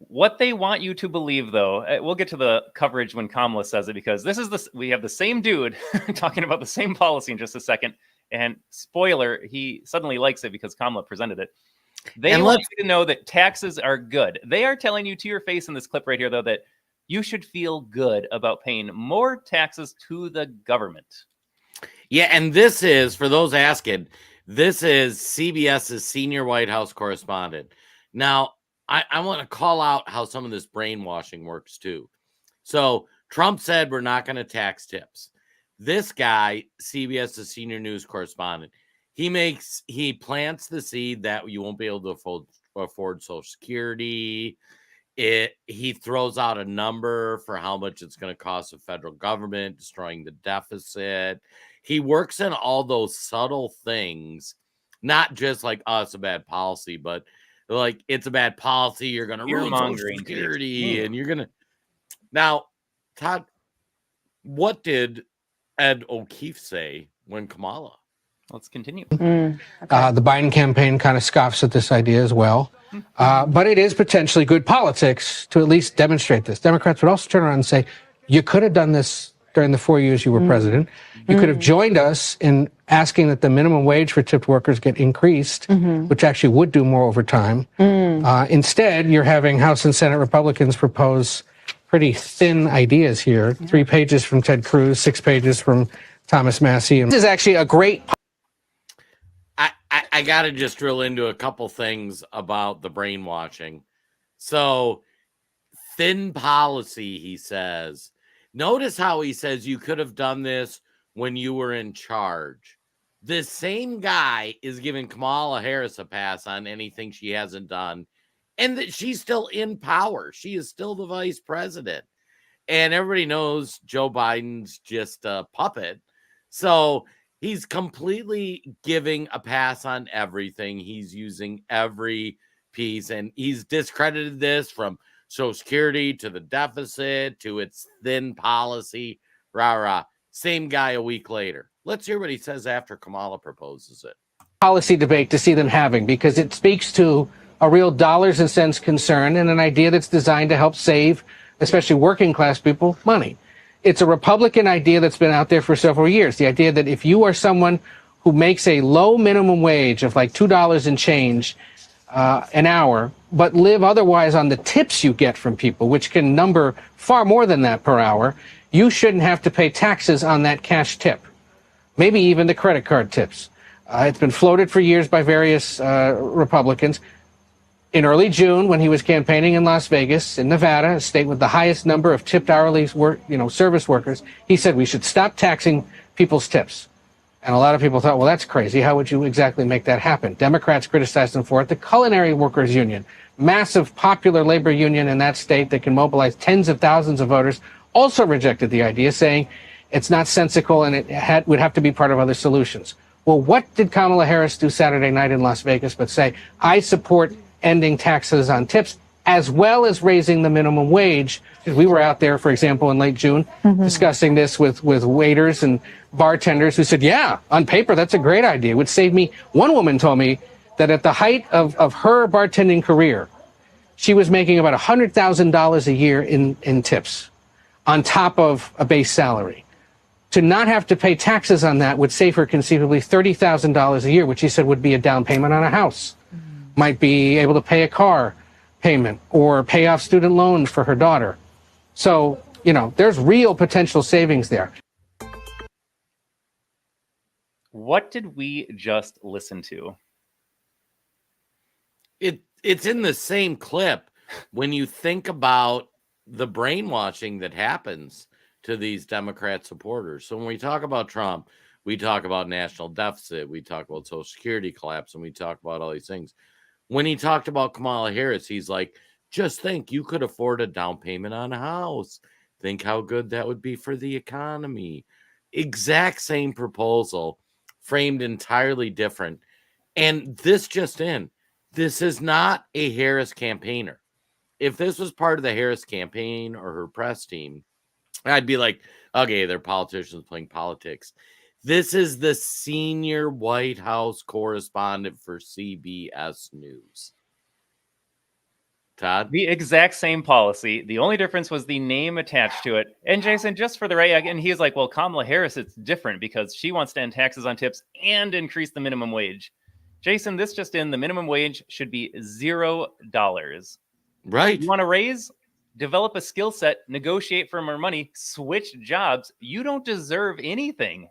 What they want you to believe, though, we'll get to the coverage when Kamala says it, because we have the same dude talking about the same policy in just a second. And spoiler, he suddenly likes it because Kamala presented it. They want you to know that taxes are good. They are telling you to your face in this clip right here, though, that you should feel good about paying more taxes to the government. Yeah, and this is, for those asking, this is CBS's senior White House correspondent. Now, I want to call out how some of this brainwashing works too. So Trump said we're not going to tax tips. This guy, CBS's senior news correspondent, he plants the seed that you won't be able to afford Social Security. He throws out a number for how much it's going to cost the federal government, destroying the deficit. He works in all those subtle things, not just like, oh, it's a bad policy, but like, it's a bad policy. You're going to ruin Social Security, and you're going to. Now, Todd, what did Ed O'Keefe say when Kamala? Let's continue. The Biden campaign kind of scoffs at this idea as well. But it is potentially good politics to at least demonstrate this. Democrats would also turn around and say, you could have done this during the 4 years you were president. You could have joined us in asking that the minimum wage for tipped workers get increased, which actually would do more over time. Instead, you're having House and Senate Republicans propose pretty thin ideas here. 3 pages from Ted Cruz, 6 pages from Thomas Massie. And this is actually a great... I got to just drill into a couple things about the brainwashing. So, thin policy, he says. Notice how he says you could have done this when you were in charge. This same guy is giving Kamala Harris a pass on anything she hasn't done, and that she's still in power. She is still the vice president. And everybody knows Joe Biden's just a puppet. So he's completely giving a pass on everything. He's using every piece, and he's discredited this from Social Security to the deficit to its thin policy. Rah. Same guy a week later. Let's hear what he says after Kamala proposes it. Policy debate to see them having, because it speaks to a real dollars and cents concern and an idea that's designed to help save, especially working class people, money. It's a Republican idea that's been out there for several years. The idea that if you are someone who makes a low minimum wage of like $2 and change an hour, but live otherwise on the tips you get from people, which can number far more than that per hour, you shouldn't have to pay taxes on that cash tip, maybe even the credit card tips. It's been floated for years by various Republicans. In early June, when he was campaigning in Las Vegas, in Nevada, a state with the highest number of tipped hourly service workers, he said we should stop taxing people's tips. And a lot of people thought, well, that's crazy. How would you exactly make that happen? Democrats criticized him for it. The Culinary Workers Union, massive popular labor union in that state that can mobilize tens of thousands of voters, also rejected the idea, saying it's not sensical and it would have to be part of other solutions. Well, what did Kamala Harris do Saturday night in Las Vegas but say, I support ending taxes on tips as well as raising the minimum wage? We were out there, for example, in late June discussing this with waiters and bartenders who said, yeah, on paper, that's a great idea. It would save me. One woman told me that at the height of her bartending career, she was making about $100,000 a year in tips on top of a base salary. To not have to pay taxes on that would save her conceivably $30,000 a year, which she said would be a down payment on a house. Might be able to pay a car payment or pay off student loans for her daughter. So, there's real potential savings there. What did we just listen to? It's in the same clip when you think about the brainwashing that happens to these Democrat supporters. So when we talk about Trump, we talk about national deficit, we talk about Social Security collapse, and we talk about all these things. When he talked about Kamala Harris, he's like, just think you could afford a down payment on a house. Think how good that would be for the economy. Exact same proposal, framed entirely different. And this just in, this is not a Harris campaigner. If this was part of the Harris campaign or her press team, I'd be like, okay, they're politicians playing politics. This is the senior White House correspondent for CBS News. Todd? The exact same policy. The only difference was the name attached to it. And Jason, just for the right, and he's like, well, Kamala Harris, it's different because she wants to end taxes on tips and increase the minimum wage. Jason, this just in, the minimum wage should be $0. Right. You want to raise? Develop a skill set, negotiate for more money, switch jobs. You don't deserve anything.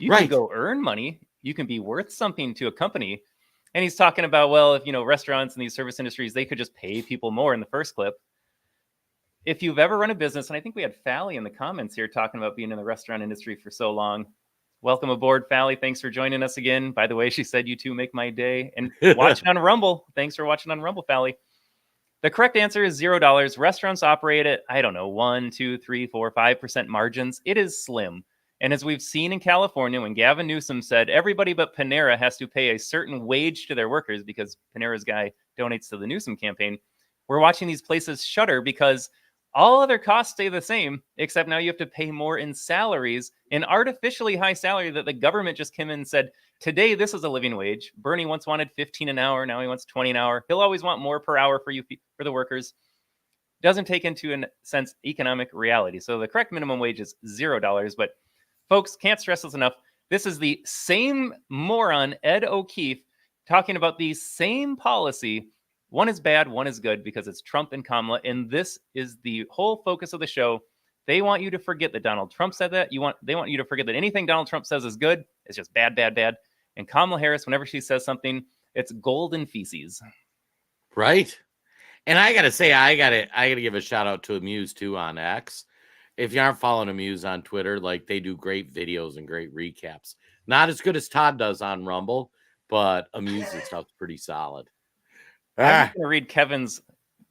You can go earn money. You can be worth something to a company. And he's talking about, well, if, restaurants and these service industries, they could just pay people more in the first clip. If you've ever run a business, and I think we had Fally in the comments here talking about being in the restaurant industry for so long. Welcome aboard, Fally. Thanks for joining us again. By the way, she said you two make my day. And watching on Rumble. Thanks for watching on Rumble, Fally. The correct answer is $0. Restaurants operate at, 1, 2, 3, 4, 5% margins. It is slim. And as we've seen in California, when Gavin Newsom said everybody but Panera has to pay a certain wage to their workers because Panera's guy donates to the Newsom campaign, we're watching these places shutter because all other costs stay the same, except now you have to pay more in salaries, an artificially high salary that the government just came in and said, today, this is a living wage. Bernie once wanted 15 an hour. Now he wants 20 an hour. He'll always want more per hour for the workers. Doesn't take into, in a sense, economic reality. So the correct minimum wage is $0. But folks, can't stress this enough. This is the same moron, Ed O'Keefe, talking about the same policy. One is bad, one is good because it's Trump and Kamala. And this is the whole focus of the show. They want you to forget that Donald Trump said that. They want you to forget that anything Donald Trump says is good. It's just bad, bad, bad. And Kamala Harris, whenever she says something, it's golden feces. Right. And I gotta say, I gotta give a shout out to Amuse too on X. If you aren't following Amuse on Twitter, like they do great videos and great recaps. Not as good as Todd does on Rumble, but Amuse's stuff's pretty solid. I'm going to read Kevin's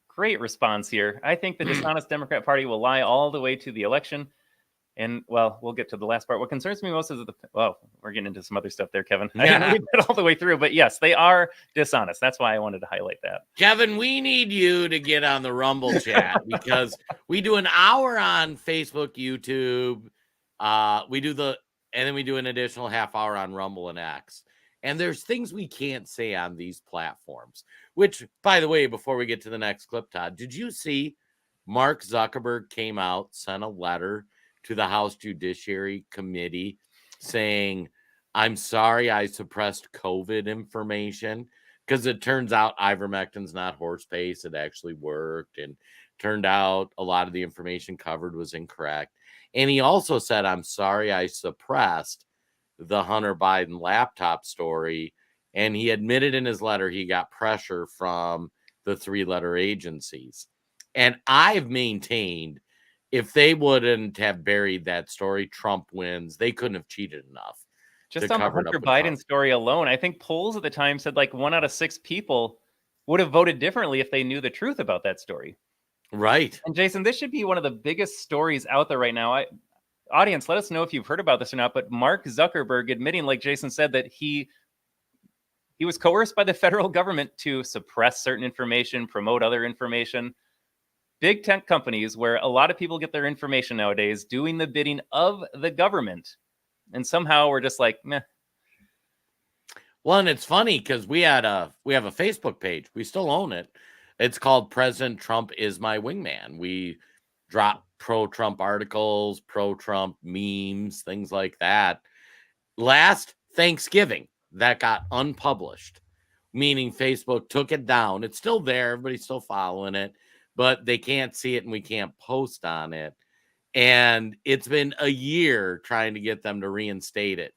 great response here. I think the dishonest Democrat Party will lie all the way to the election. And, well, we'll get to the last part. What concerns me most is we're getting into some other stuff there, Kevin. I didn't read that all the way through, but yes, they are dishonest. That's why I wanted to highlight that. Kevin, we need you to get on the Rumble chat because we do an hour on Facebook, YouTube. And then we do an additional half hour on Rumble and X. And there's things we can't say on these platforms, which, by the way, before we get to the next clip, Todd, did you see Mark Zuckerberg came out, sent a letter to the House Judiciary Committee saying, I'm sorry I suppressed COVID information because it turns out ivermectin's not horse paste. It actually worked. And turned out a lot of the information covered was incorrect. And he also said, I'm sorry I suppressed the Hunter Biden laptop story. And he admitted in his letter he got pressure from the three-letter agencies. And I've maintained if they wouldn't have buried that story, Trump wins. They couldn't have cheated enough. Just on the Hunter Biden story alone, I think polls at the time said like 1 out of 6 people would have voted differently if they knew the truth about that story. Right. And Jason, this should be one of the biggest stories out there right now. Audience, let us know if you've heard about this or not, but Mark Zuckerberg admitting, like Jason said, that he was coerced by the federal government to suppress certain information, promote other information. Big tech companies where a lot of people get their information nowadays doing the bidding of the government. And somehow we're just like, meh. Well, and it's funny because we have a Facebook page. We still own it. It's called President Trump is My Wingman. We drop pro-Trump articles, pro-Trump memes, things like that. Last Thanksgiving, that got unpublished, meaning Facebook took it down. It's still there. Everybody's still following it, but they can't see it and we can't post on it. And it's been a year trying to get them to reinstate it.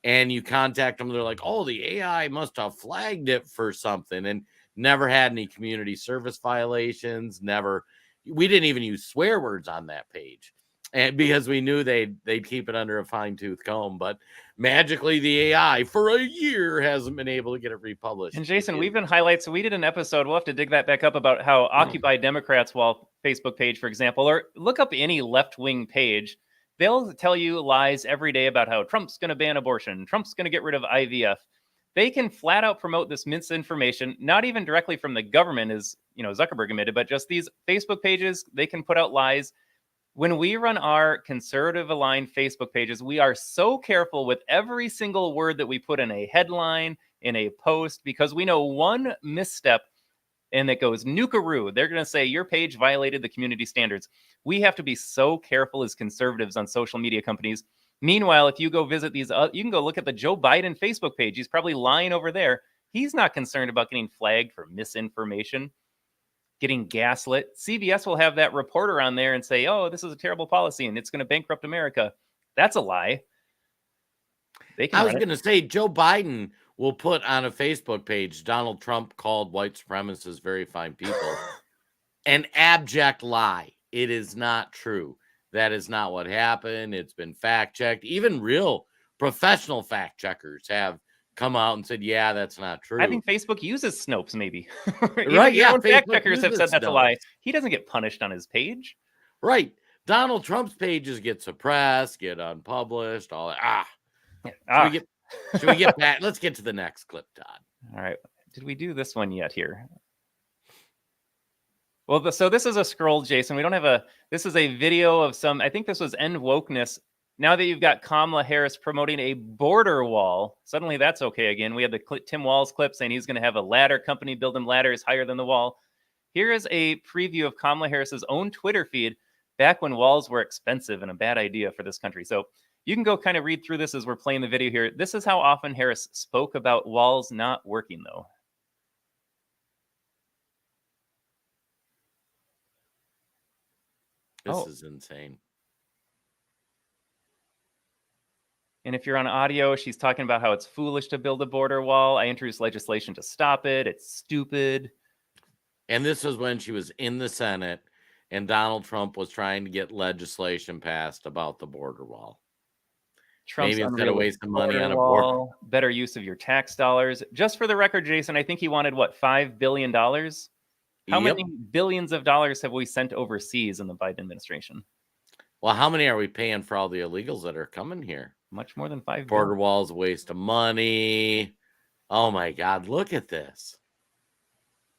And you contact them, they're like, oh, the AI must have flagged it for something, and never had any community service violations. Never. We didn't even use swear words on that page, and because we knew they'd keep it under a fine-tooth comb. But magically, the AI for a year hasn't been able to get it republished. And Jason, we've been highlights. We did an episode. We'll have to dig that back up about how Occupy Democrats' wall Facebook page, for example, or look up any left-wing page. They'll tell you lies every day about how Trump's going to ban abortion. Trump's going to get rid of IVF. They can flat out promote this misinformation, not even directly from the government, as Zuckerberg admitted, but just these Facebook pages. They can put out lies. When we run our conservative aligned Facebook pages, we are so careful with every single word that we put in a headline, in a post, because we know one misstep and it goes nukaroo. They're going to say your page violated the community standards. We have to be so careful as conservatives on social media companies. Meanwhile, if you go visit these, you can go look at the Joe Biden Facebook page. He's probably lying over there. He's not concerned about getting flagged for misinformation, getting gaslit. CBS will have that reporter on there and say, oh, this is a terrible policy and it's going to bankrupt America. That's a lie. I was going to say, Joe Biden will put on a Facebook page, Donald Trump called white supremacists very fine people. An abject lie. It is not true. That is not what happened. It's been fact-checked. Even real professional fact-checkers have come out and said, yeah, that's not true. I think Facebook uses Snopes, maybe. Right, yeah. Fact-checkers have said that's a lie. He doesn't get punished on his page. Right. Donald Trump's pages get suppressed, get unpublished, all that. Should we get back? Let's get to the next clip, Todd. All right. Did we do this one yet here? Well, so this is a scroll, Jason. We don't have this is a video of some, I think this was End Wokeness. Now that you've got Kamala Harris promoting a border wall, suddenly that's okay again. We had the Tim Walz clip saying he's going to have a ladder company build him ladders higher than the wall. Here is a preview of Kamala Harris's own Twitter feed back when walls were expensive and a bad idea for this country. So you can go kind of read through this as we're playing the video here. This is how often Harris spoke about walls not working, though. This is insane. And if you're on audio, she's talking about how it's foolish to build a border wall. I introduced legislation to stop it. It's stupid. And this was when she was in the Senate and Donald Trump was trying to get legislation passed about the border wall. Trump's maybe instead of wasting money on a border, better use of your tax dollars. Just for the record, Jason, I think he wanted, what, $5 billion? How many billions of dollars have we sent overseas in the Biden administration? Well, how many are we paying for all the illegals that are coming here? Much more than $5 billion. Border walls, a waste of money. Oh my God, look at this.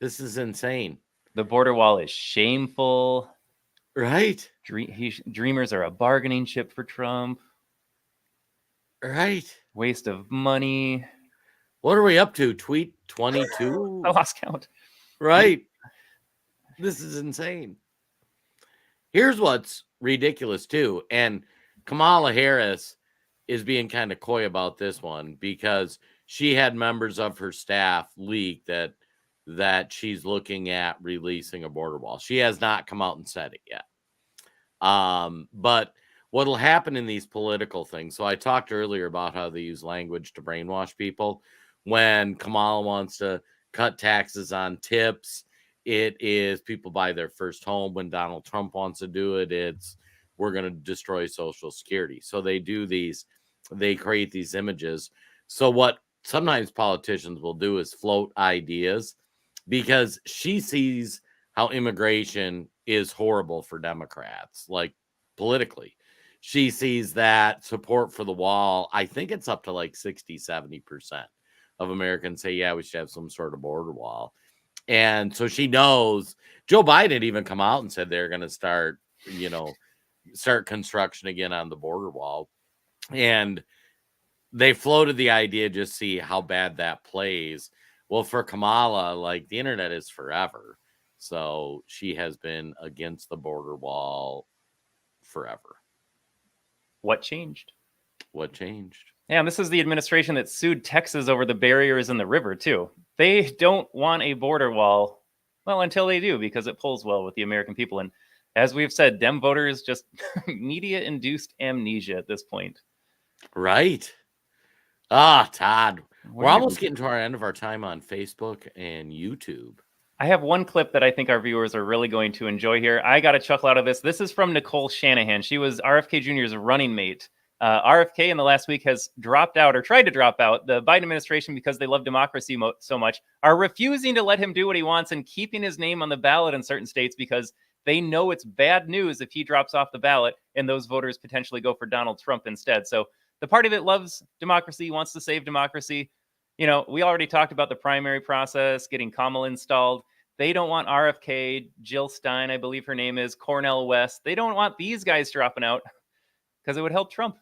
This is insane. The border wall is shameful. Right. Dreamers are a bargaining chip for Trump. Right. Waste of money. What are we up to? Tweet 22? I lost count. Right. This is insane. Here's what's ridiculous too. And Kamala Harris is being kind of coy about this one because she had members of her staff leak that she's looking at releasing a border wall. She has not come out and said it yet. But what'll happen in these political things. So I talked earlier about how they use language to brainwash people. When Kamala wants to cut taxes on tips, it is people buy their first home. When Donald Trump wants to do it, it's we're going to destroy Social Security. So they do these, they create these images. So what sometimes politicians will do is float ideas because she sees how immigration is horrible for Democrats, like politically. She sees that support for the wall. I think it's up to like 60-70% of Americans say, yeah, we should have some sort of border wall. And so she knows Joe Biden even come out and said they're going to start construction again on the border wall. And they floated the idea, just see how bad that plays. Well, for Kamala, like the internet is forever. So she has been against the border wall forever. What changed? What changed? Yeah, and this is the administration that sued Texas over the barriers in the river, too. They don't want a border wall, well, until they do, because it pulls well with the American people. And as we've said, Dem voters just media-induced amnesia at this point. Right. Todd, What we're are you almost reading? getting to our end of our time on Facebook and YouTube. I have one clip that I think our viewers are really going to enjoy here. I got a chuckle out of this. This is from Nicole Shanahan. She was RFK Jr.'s running mate. RFK in the last week has dropped out or tried to drop out. The Biden administration, because they love democracy so much, are refusing to let him do what he wants and keeping his name on the ballot in certain states because they know it's bad news if he drops off the ballot and those voters potentially go for Donald Trump instead. So the party that loves democracy wants to save democracy. You know, we already talked about the primary process, getting Kamala installed. They don't want RFK, Jill Stein, I believe her name is, Cornel West. They don't want these guys dropping out because it would help Trump.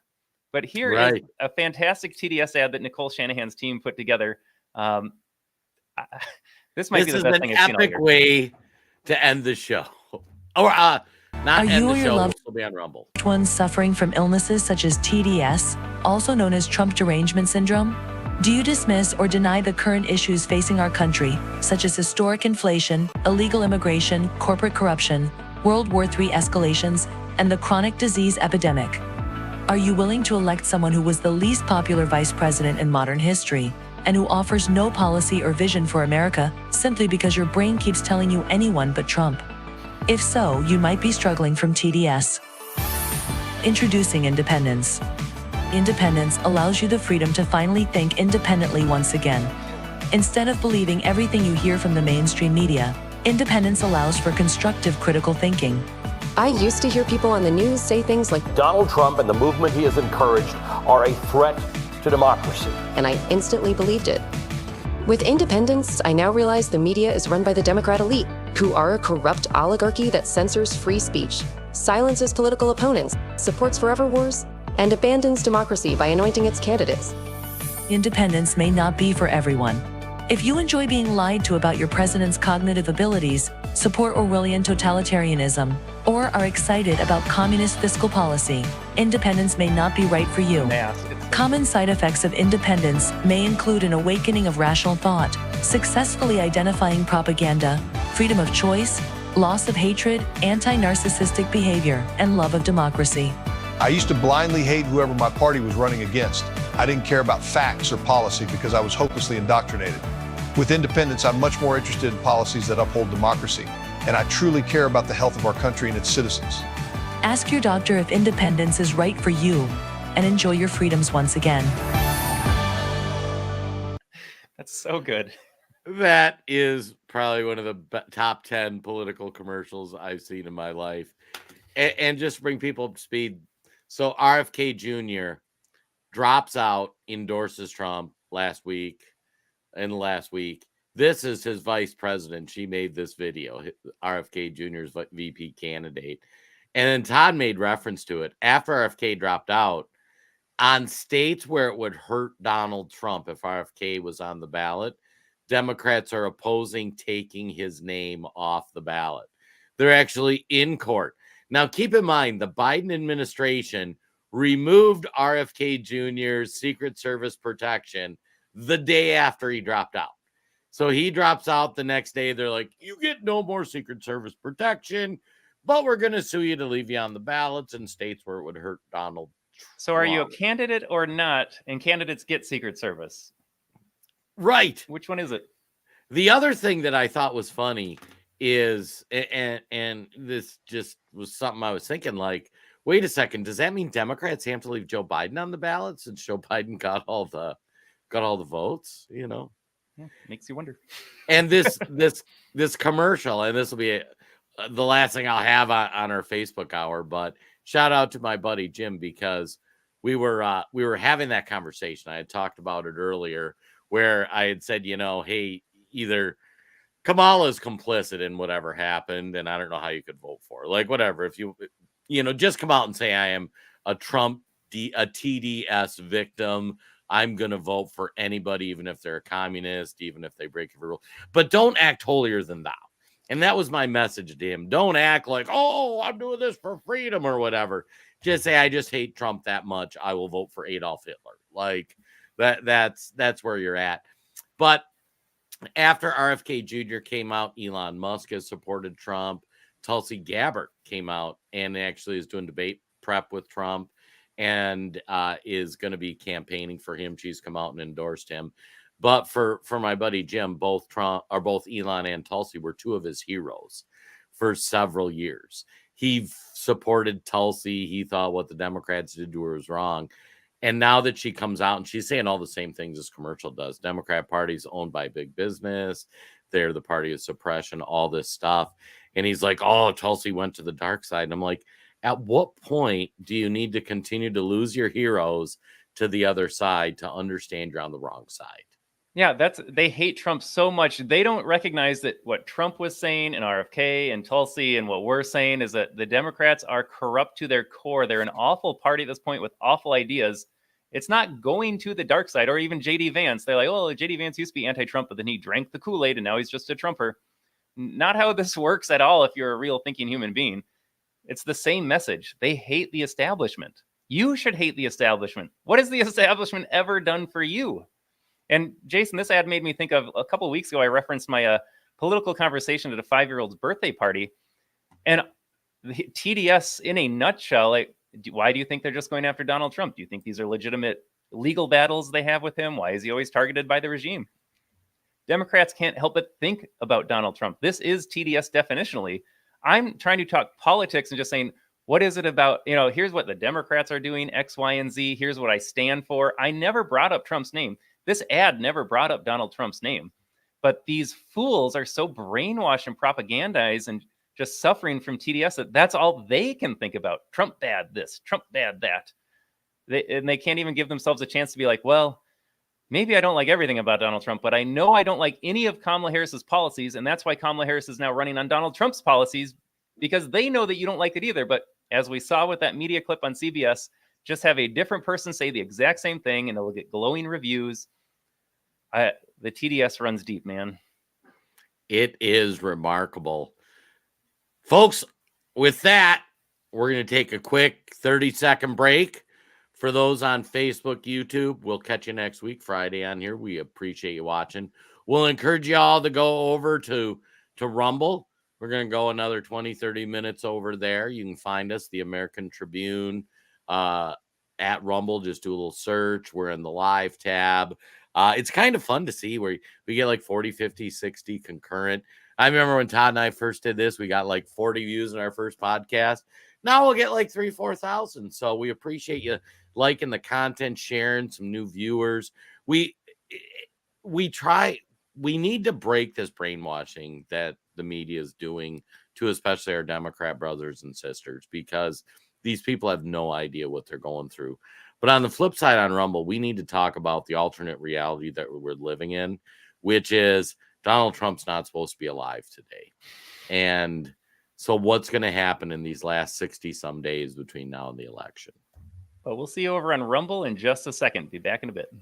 But here is a fantastic TDS ad that Nicole Shanahan's team put together. This might be the best thing I've seen all year. This is an epic way to end the show. Or not end the show, we'll still be on Rumble. Ones suffering from illnesses such as TDS, also known as Trump derangement syndrome? Do you dismiss or deny the current issues facing our country, such as historic inflation, illegal immigration, corporate corruption, World War III escalations, and the chronic disease epidemic? Are you willing to elect someone who was the least popular vice president in modern history, and who offers no policy or vision for America simply because your brain keeps telling you anyone but Trump? If so, you might be struggling from TDS. Introducing Independence. Independence allows you the freedom to finally think independently once again. Instead of believing everything you hear from the mainstream media, Independence allows for constructive critical thinking. I used to hear people on the news say things like, Donald Trump and the movement he has encouraged are a threat to democracy. And I instantly believed it. With Independence, I now realize the media is run by the Democrat elite, who are a corrupt oligarchy that censors free speech, silences political opponents, supports forever wars, and abandons democracy by anointing its candidates. Independence may not be for everyone. If you enjoy being lied to about your president's cognitive abilities, support Orwellian totalitarianism, or are excited about communist fiscal policy, Independence may not be right for you. Common side effects of Independence may include an awakening of rational thought, successfully identifying propaganda, freedom of choice, loss of hatred, anti-narcissistic behavior, and love of democracy. I used to blindly hate whoever my party was running against. I didn't care about facts or policy because I was hopelessly indoctrinated. With Independence, I'm much more interested in policies that uphold democracy, and I truly care about the health of our country and its citizens. Ask your doctor if Independence is right for you, and enjoy your freedoms once again. That's so good. That is probably one of the top 10 political commercials I've seen in my life. And just bring people up to speed. So RFK Jr. drops out, endorses Trump last week. This is his vice president. She made this video, RFK Jr.'s VP candidate. And then Todd made reference to it. After RFK dropped out, on states where it would hurt Donald Trump if RFK was on the ballot, Democrats are opposing taking his name off the ballot. They're actually in court. Now, keep in mind, the Biden administration removed RFK Jr.'s Secret Service protection the day after he dropped out. So he drops out the next day. They're like, you get no more Secret Service protection, but we're going to sue you to leave you on the ballots in states where it would hurt Donald Trump. So are you a candidate or not? And candidates get Secret Service. Right. Which one is it? The other thing that I thought was funny is, and this just was something I was thinking, like, wait a second, does that mean Democrats have to leave Joe Biden on the ballot since Joe Biden got all the votes? You know, yeah, makes you wonder. And this commercial, and this will be the last thing I'll have on our Facebook hour, but shout out to my buddy Jim, because we were having that conversation. I had talked about it earlier, where I had said, you know, hey, either Kamala's complicit in whatever happened, and I don't know how you could vote for her. Like, whatever, if you just come out and say I am a Trump a TDS victim, I'm gonna vote for anybody, even if they're a communist, even if they break every rule, but don't act holier than thou. And that was my message to him. Don't act like, oh, I'm doing this for freedom or whatever. Just say, I just hate Trump that much. I will vote for Adolf Hitler. Like that's where you're at. But after RFK Jr. came out, Elon Musk has supported Trump. Tulsi Gabbard came out and actually is doing debate prep with Trump and is going to be campaigning for him. She's come out and endorsed him. But for my buddy Jim, both Elon and Tulsi were two of his heroes for several years. He supported Tulsi. He thought what the Democrats did to her was wrong. And now that she comes out and she's saying all the same things this commercial does, Democrat Party's owned by big business. They're the party of suppression, all this stuff. And he's like, oh, Tulsi went to the dark side. And I'm like, at what point do you need to continue to lose your heroes to the other side to understand you're on the wrong side? Yeah, they hate Trump so much. They don't recognize that what Trump was saying and RFK and Tulsi and what we're saying is that the Democrats are corrupt to their core. They're an awful party at this point with awful ideas. It's not going to the dark side, or even J.D. Vance. They're like, oh, J.D. Vance used to be anti-Trump, but then he drank the Kool-Aid and now he's just a Trumper. Not how this works at all if you're a real thinking human being. It's the same message. They hate the establishment. You should hate the establishment. What has the establishment ever done for you? And Jason, this ad made me think of a couple of weeks ago, I referenced my political conversation at a 5-year-old's birthday party. And the TDS in a nutshell, why do you think they're just going after Donald Trump? Do you think these are legitimate legal battles they have with him? Why is he always targeted by the regime? Democrats can't help but think about Donald Trump. This is TDS definitionally. I'm trying to talk politics and just saying, what is it about, here's what the Democrats are doing, X, Y, and Z. Here's what I stand for. I never brought up Trump's name. This ad never brought up Donald Trump's name. But these fools are so brainwashed and propagandized and just suffering from TDS that that's all they can think about. Trump bad this, Trump bad that. They can't even give themselves a chance to be like, well, maybe I don't like everything about Donald Trump, but I know I don't like any of Kamala Harris's policies. And that's why Kamala Harris is now running on Donald Trump's policies, because they know that you don't like it either. But as we saw with that media clip on CBS, just have a different person say the exact same thing and it'll get glowing reviews. The TDS runs deep, man. It is remarkable. Folks, with that, we're going to take a quick 30-second break. For those on Facebook, YouTube, we'll catch you next week, Friday on here. We appreciate you watching. We'll encourage you all to go over to Rumble. We're going to go another 20, 30 minutes over there. You can find us, the American Tribune, at Rumble. Just do a little search. We're in the live tab. It's kind of fun to see where we get like 40, 50, 60 concurrent. I remember when Todd and I first did this, we got like 40 views in our first podcast. Now we'll get like 3,000, 4,000. So we appreciate you liking the content, sharing some new viewers. We need to break this brainwashing that the media is doing to especially our Democrat brothers and sisters, because these people have no idea what they're going through. But on the flip side, on Rumble, we need to talk about the alternate reality that we're living in, which is Donald Trump's not supposed to be alive today. And so what's going to happen in these last 60-some days between now and the election? But we'll see you over on Rumble in just a second. Be back in a bit.